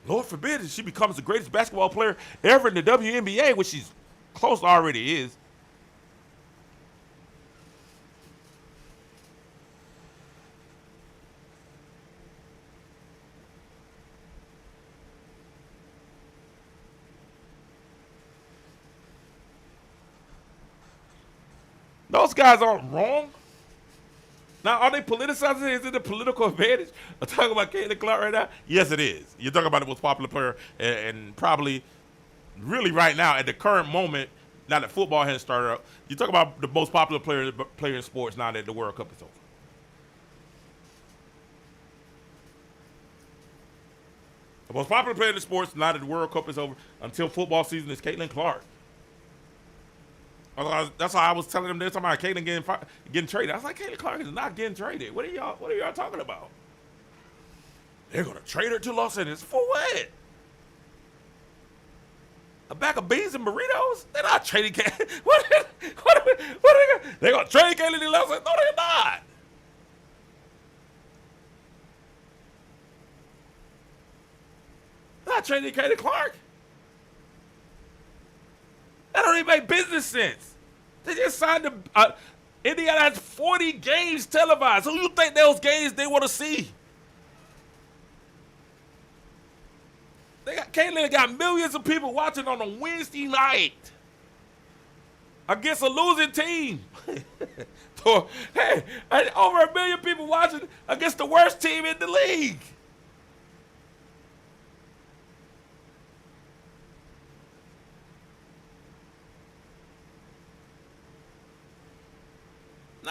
Lord forbid if she becomes the greatest basketball player ever in the WNBA, which she's close to already is. Those guys aren't wrong. Now, are they politicizing it? Is it a political advantage? I'm talking about Caitlin Clark right now? Yes, it is. You're talking about the most popular player and probably really right now at the current moment, now that football has started up, you talk about the most popular player in sports now that the World Cup is over. The most popular player in sports now that the World Cup is over until football season is Caitlin Clark. That's why I was telling them this about Caitlin getting traded. I was like, Caitlin Clark is not getting traded. What are y'all talking about? They're gonna trade her to Los Angeles for what? A bag of beans and burritos? They're not trading Caitlin. What are they gonna trade Caitlin to Los Angeles? No, they're not. They're not trading Caitlin Clark. That don't even make business sense. They just signed Indiana has 40 games televised. Who you think those games they want to see? Caitlin got millions of people watching on a Wednesday night against a losing team. Hey, over 1 million people watching against the worst team in the league.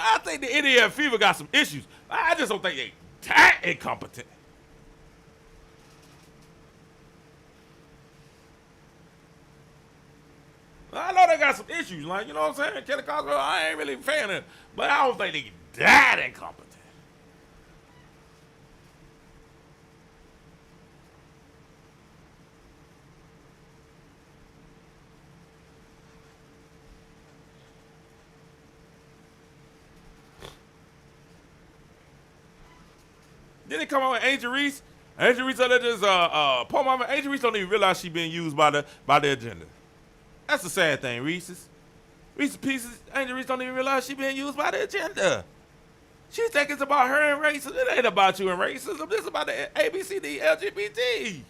I think the Indiana Fever got some issues. I just don't think they that incompetent. I know they got some issues, like, you know what I'm saying? Kelly Cosgrove, I ain't really a fan of it, but I don't think they that incompetent. Then they come on with Angel Reese. Angel Reese out there just poor mama. Angel Reese don't even realize she being used by the agenda. That's the sad thing, Reese's Pieces. Angel Reese don't even realize she being used by the agenda. She think it's about her and racism. It ain't about you and racism. It's about the ABCD LGBT.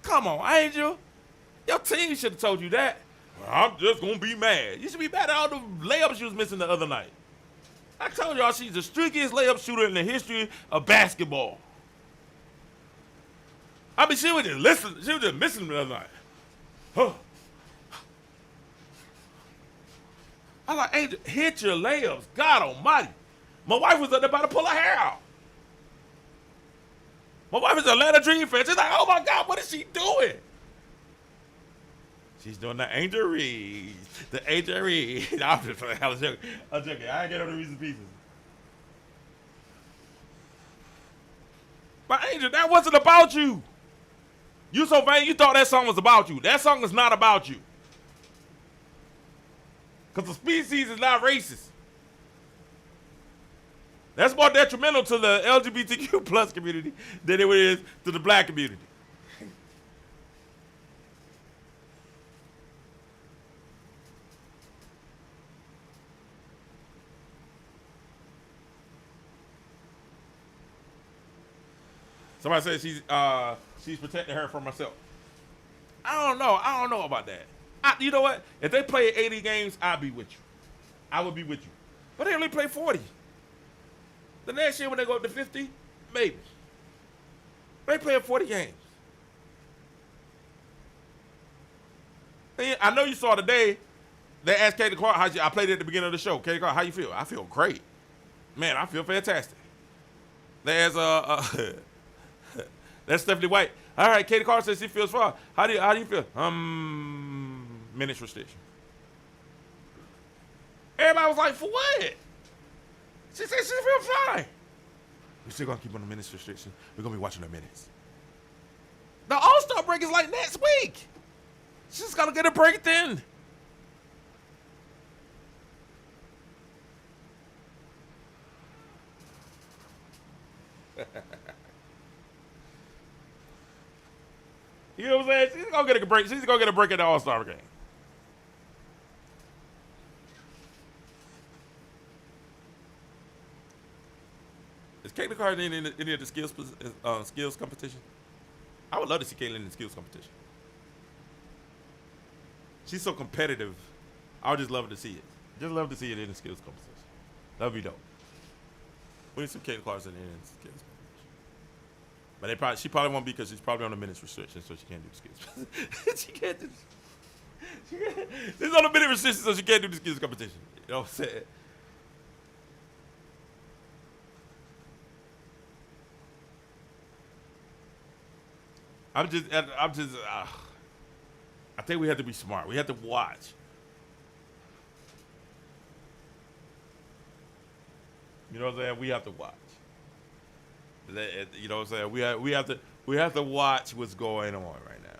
Come on, Angel. Your team should have told you that. Well, I'm just gonna be mad. You should be mad at all the layups you was missing the other night. I told y'all she's the streakiest layup shooter in the history of basketball. I mean, she was just missing the other night. Huh. I like, Angel, hit your layups. God almighty. My wife was up there about to pull her hair out. My wife is an Atlanta Dream fan. She's like, oh my God, what is she doing? She's doing the Angel Reese. The Angel Reese. I'm just playing. I'm joking. I ain't get on the Reese's Pieces. But Angel, that wasn't about you. You so vain, you thought that song was about you. That song is not about you. Because the species is not racist. That's more detrimental to the LGBTQ plus community than it is to the black community. Somebody said she's protecting her from herself. I don't know about that. You know what? If they play 80 games, I'll be with you. I would be with you. But they only play 40. The next year when they go up to 50, maybe. They play 40 games. And I know you saw today, they asked Caitlin Clark, I played it at the beginning of the show. Caitlin Clark, how you feel? I feel great. Man, I feel fantastic. They asked, that's Stephanie White. All right, Katie Carter says she feels fine. How do you feel? Minutes restriction. Everybody was like, for what? She said she feels fine. We're still gonna keep on the minutes restriction. We're gonna be watching the minutes. The All-Star break is like next week. She's gonna get a break then. You know what I'm saying? She's gonna get a break. She's gonna get a break at the All-Star game. Is Caitlin Clark in any of the skills competition? I would love to see Caitlin in the skills competition. She's so competitive I would just love to see it. Just love to see it in the skills competition. That would be dope. We need some Caitlin Clark in the skills competition. But she probably won't be because she's probably on a minutes restriction, so she can't do the skills. She can't do. She's on a minute restriction, so she can't do the skills competition. You know what I'm saying? I think we have to be smart. We have to watch. You know what I'm saying? We have to watch. You know what I'm saying? We have to watch what's going on right now.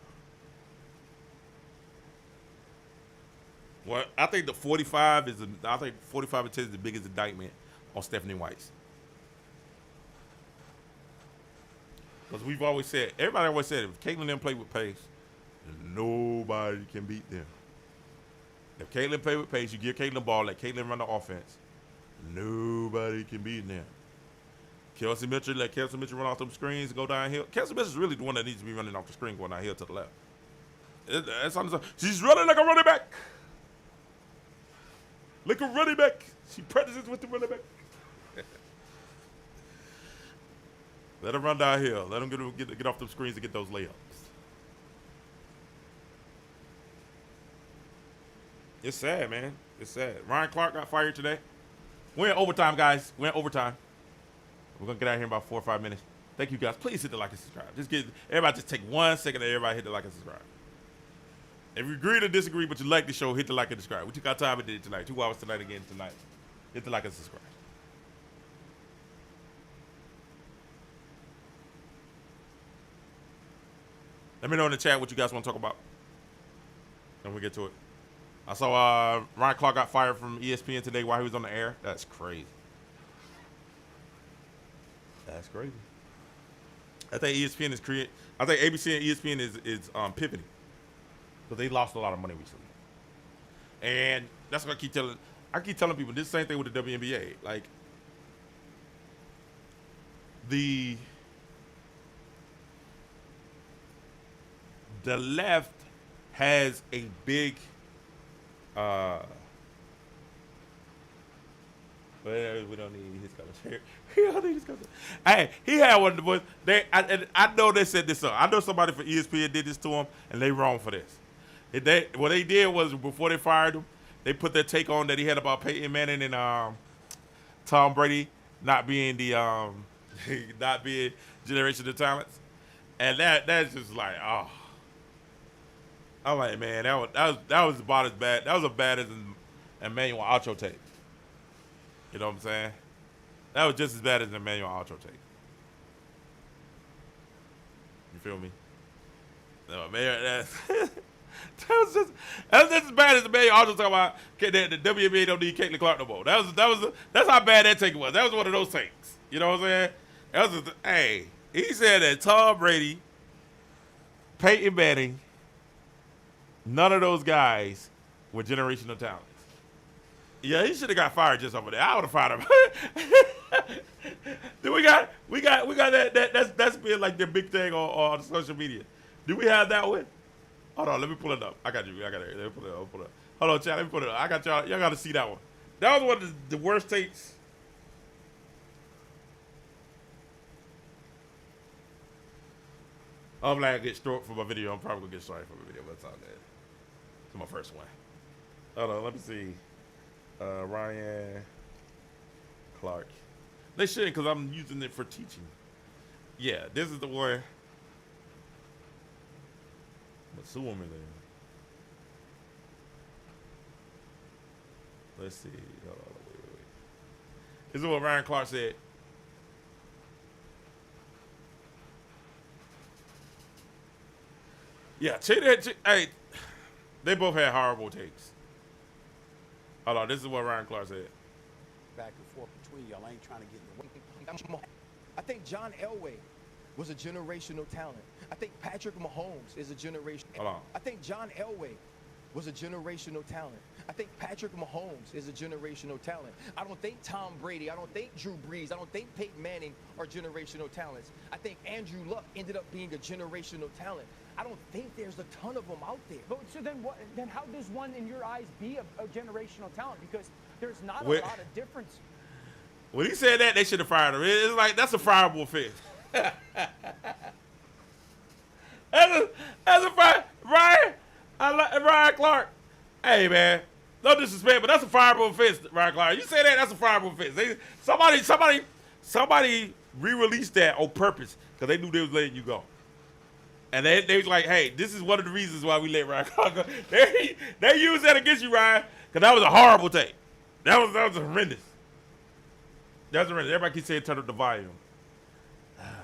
Well, I think the 45 and 10 is the biggest indictment on Stephanie Weiss. Because we've always said, everybody always said, if Caitlin didn't play with pace, nobody can beat them. If Caitlin play with pace, you give Caitlin the ball, let Caitlin run the offense, nobody can beat them. Kelsey Mitchell, let Kelsey Mitchell run off them screens and go downhill. Kelsey Mitchell's really the one that needs to be running off the screen going downhill to the left. She's running like a running back. Like a running back. She practices with the running back. Let her run downhill. Let them get off them screens and get those layups. It's sad, man. It's sad. Ryan Clark got fired today. We're in overtime, guys. We're in overtime. We're going to get out of here in about 4 or 5 minutes. Thank you, guys. Please hit the like and subscribe. Everybody just take 1 second and everybody hit the like and subscribe. If you agree or disagree, but you like the show, hit the like and subscribe. We took our time and did it tonight. 2 hours tonight again tonight. Hit the like and subscribe. Let me know in the chat what you guys want to talk about. Then we get to it. I saw Ryan Clark got fired from ESPN today while he was on the air. That's crazy. That's crazy. I think ESPN is I think ABC and ESPN is pivoting. Because they lost a lot of money recently. And that's what I keep telling people. This same thing with the WNBA. Like, the left has a big we don't need his commentary. We don't need his commentary. Hey, he had one of the boys. I know they set this up. I know somebody for ESPN did this to him, and they wrong for this. What they did was, before they fired him, they put their take on that he had about Peyton Manning and Tom Brady not being not being generational talents, and that's just like, oh. I'm like, man, that was about as bad. That was as bad as an Emmanuel Ocho tape. You know what I'm saying? That was just as bad as an Emmanuel Ocho tape. You feel me? No, man, that was just as bad as Emmanuel Ocho talking about the WNBA don't need Caitlin Clark no more. That's how bad that take was. That was one of those takes. You know what I'm saying? Hey, he said that Tom Brady, Peyton Manning, none of those guys were generational talents. Yeah, he should have got fired just over there. I would have fired him. Then we got that. That's been like the big thing on social media. Do we have that one? Hold on, let me pull it up. I got you. I got it. Let me pull it up. Hold on, chat. Let me pull it up. I got y'all. Y'all got to see that one. That was one of the worst takes. I'm like, get struck for my video. I'm probably gonna get started for my video, but it's all good. It's my first one. Hold on, let me see. Ryan Clark. They shouldn't, because I'm using it for teaching. Yeah, this is the one. Let's sue him in there. Let's see. Hold on, wait. This is what Ryan Clark said. Yeah, hey, they both had horrible takes. Hold on, this is what Ryan Clark said. Back and forth between y'all. I ain't trying to get in the way. I think John Elway was a generational talent. I think Patrick Mahomes is a generation. Hold on. I think John Elway was a generational talent. I think Patrick Mahomes is a generational talent. I don't think Tom Brady, I don't think Drew Brees, I don't think Peyton Manning are generational talents. I think Andrew Luck ended up being a generational talent. I don't think there's a ton of them out there. But so then what? Then how does one, in your eyes, be a generational talent? Because there's not a lot of difference. When he said that, they should have fired him. It's like, that's a fireable offense. That's a fire. Ryan Clark. Hey, man. No disrespect, but that's a fireable offense, Ryan Clark. You say that, that's a fireable offense. Somebody re-released that on purpose because they knew they was letting you go. And they was like, hey, this is one of the reasons why we let Ryan Clark go. They used that against you, Ryan, because that was a horrible take. That was horrendous. That was horrendous. Everybody keeps saying turn up the volume. I don't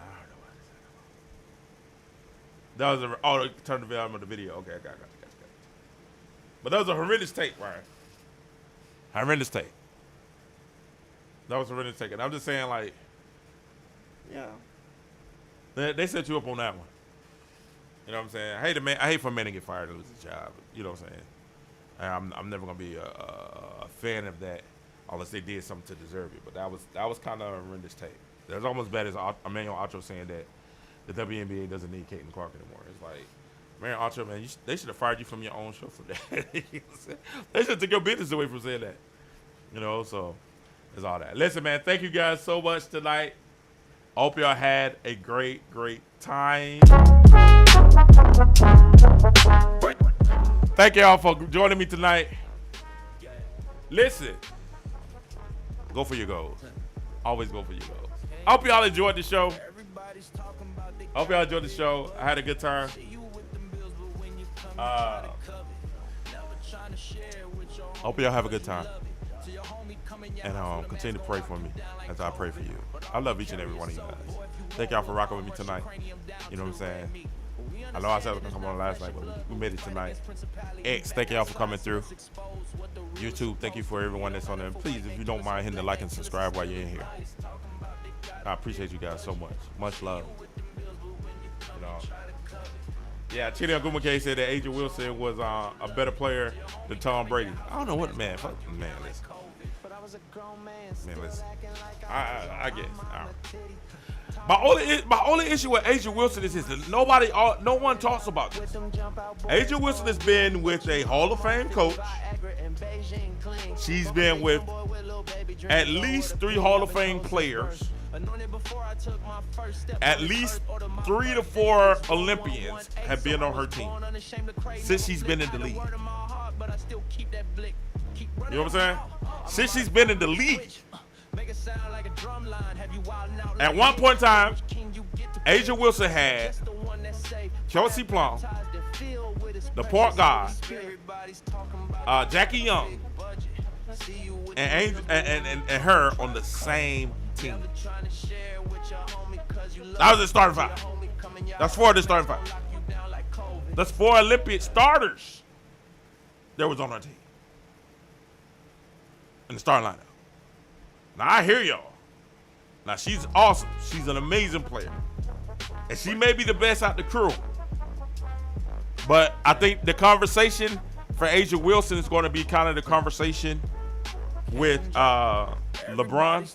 know what it is. Turn the volume of the video. Okay, I got it. But that was a horrendous take, Ryan. Horrendous take. That was a horrendous take. And I'm just saying, like, yeah. They set you up on that one. You know what I'm saying? I hate for a man to get fired and lose his job. You know what I'm saying? I'm never gonna be a fan of that unless they did something to deserve it. But that was kind of a horrendous take. That's almost as bad as Emmanuel Acho saying that the WNBA doesn't need Caitlin Clark anymore. It's like, man, Acho, man, they should have fired you from your own show for that. They should have took your business away from saying that. You know, so it's all that. Listen, man, thank you guys so much tonight. I hope y'all had a great time. Thank y'all for joining me tonight. Listen, go for your goals. Always go for your goals. I hope y'all enjoyed the show. I hope y'all enjoyed the show. I had a good time. I hope y'all have a good time. And continue to pray for me as I pray for you. I love each and every one of you guys. Thank y'all for rocking with me tonight. You know what I'm saying? I know I said I was going to come on last night, but we made it tonight. X, thank y'all for coming through. YouTube, thank you for everyone that's on there. Please, if you don't mind, hitting the like and subscribe while you're in here. I appreciate you guys so much. Much love. You know. Yeah, Chidi Agumake said that Adrian Wilson was a better player than Tom Brady. I don't know what, man. Listen. Man, listen. I guess. All right. My only issue with Adrian Wilson is that no one talks about this. Adrian Wilson has been with a Hall of Fame coach. She's been with at least 3 Hall of Fame players. At least 3 to 4 Olympians have been on her team since she's been in the league. You know what I'm saying? Since she's been in the league. At one point in time, Asia Wilson had Chelsea Plum, the point guard, Jackie Young, and her on the same team. That was the starting 5. That's 4 of the starting 5. That's 4 Olympic starters that was on our team in the starting lineup. Now I hear y'all. Now she's awesome. She's an amazing player, and she may be the best out the crew. But I think the conversation for Asia Wilson is going to be kind of the conversation with LeBron,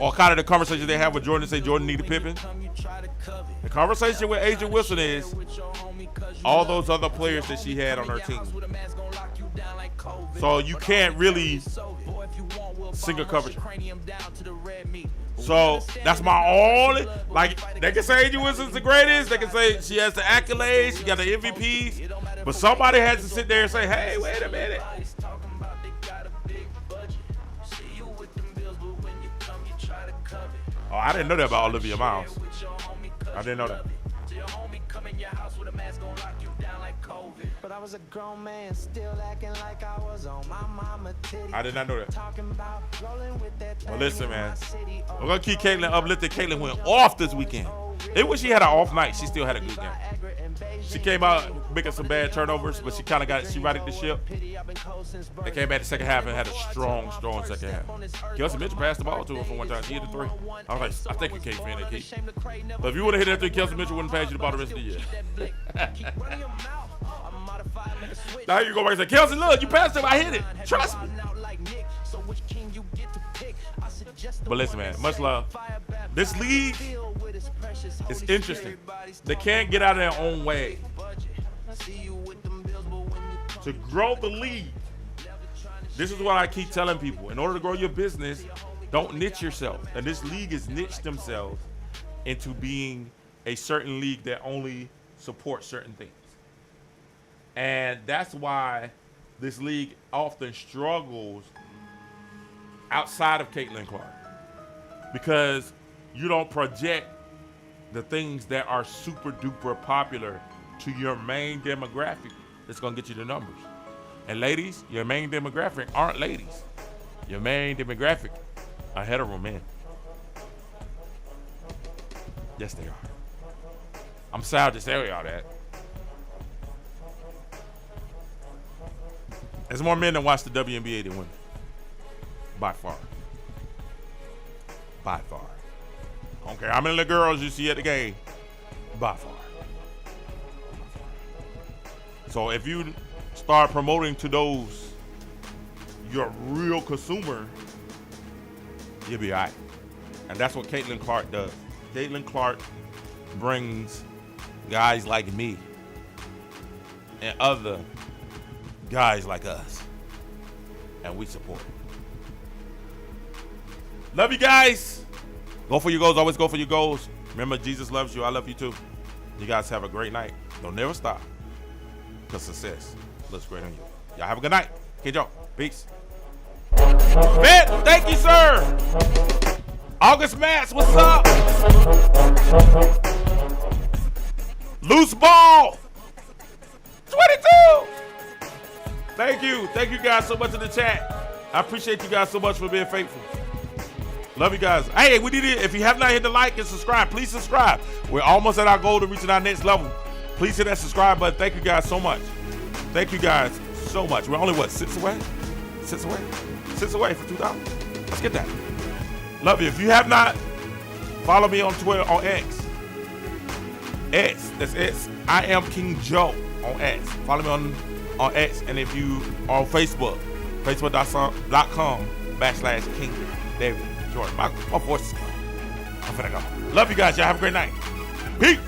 or kind of the conversation they have with Jordan. Say Jordan needed Pippen. The conversation with Asia Wilson is all those other players that she had on her team. So you can't really single coverage. So that's my only, like, they can say Asia Wilson's the greatest. They can say she has the accolades, she got the MVPs. But somebody has to sit there and say, hey, wait a minute. Oh, I didn't know that about Olivia Miles. I didn't know that. I did not know that. Well, listen, man. We're going to keep Caitlin uplifted. Caitlin went off this weekend. Even when she had an off night, she still had a good game. She came out making some bad turnovers, but she kind of she righted the ship. They came back the second half and had a strong second half. Kelsey Mitchell passed the ball to her for one time. She hit the 3. I was like, I think you can't fan that kid. But if you would have hit that 3, Kelsey Mitchell wouldn't pass you the ball the rest of the year. Now you go back and say, Kelsey, look, you passed him. I hit it. Trust me. But listen, man, much love. This league is interesting. They can't get out of their own way. To grow the league, this is what I keep telling people. In order to grow your business, don't niche yourself. And this league has niched themselves into being a certain league that only supports certain things. And that's why this league often struggles outside of Caitlin Clark, because you don't project the things that are super duper popular to your main demographic that's going to get you the numbers. And ladies, your main demographic aren't ladies. Your main demographic are hetero men. Yes, they are. I'm sorry to tell y'all that. There's more men that watch the WNBA than women. By far. By far. I don't care how many little girls you see at the game. By far. So if you start promoting to those, your real consumer, you'll be all right. And that's what Caitlin Clark does. Caitlin Clark brings guys like me and other guys like us, and we support it. Love you guys. Go for your goals. Always go for your goals. Remember, Jesus loves you. I love you too. You guys have a great night. Don't never stop, because success looks great on you. Y'all have a good night. Okay, Joe. Peace. Bet, thank you, sir. August Mats, what's up? Loose ball. 22. Thank you. Thank you guys so much in the chat. I appreciate you guys so much for being faithful. Love you guys. Hey, we need it. If you have not hit the like and subscribe, please subscribe. We're almost at our goal to reaching our next level. Please hit that subscribe button. Thank you guys so much. Thank you guys so much. We're only, what, 6 away? 6 away? 6 away for 2,000. Let's get that. Love you. If you have not, follow me on Twitter, on X. X. That's X. I am King Joe on X. Follow me on X. And if you are on Facebook, facebook.com/King David Jordan. My voice is gone. I'm finna go. Love you guys. Y'all have a great night. Peace.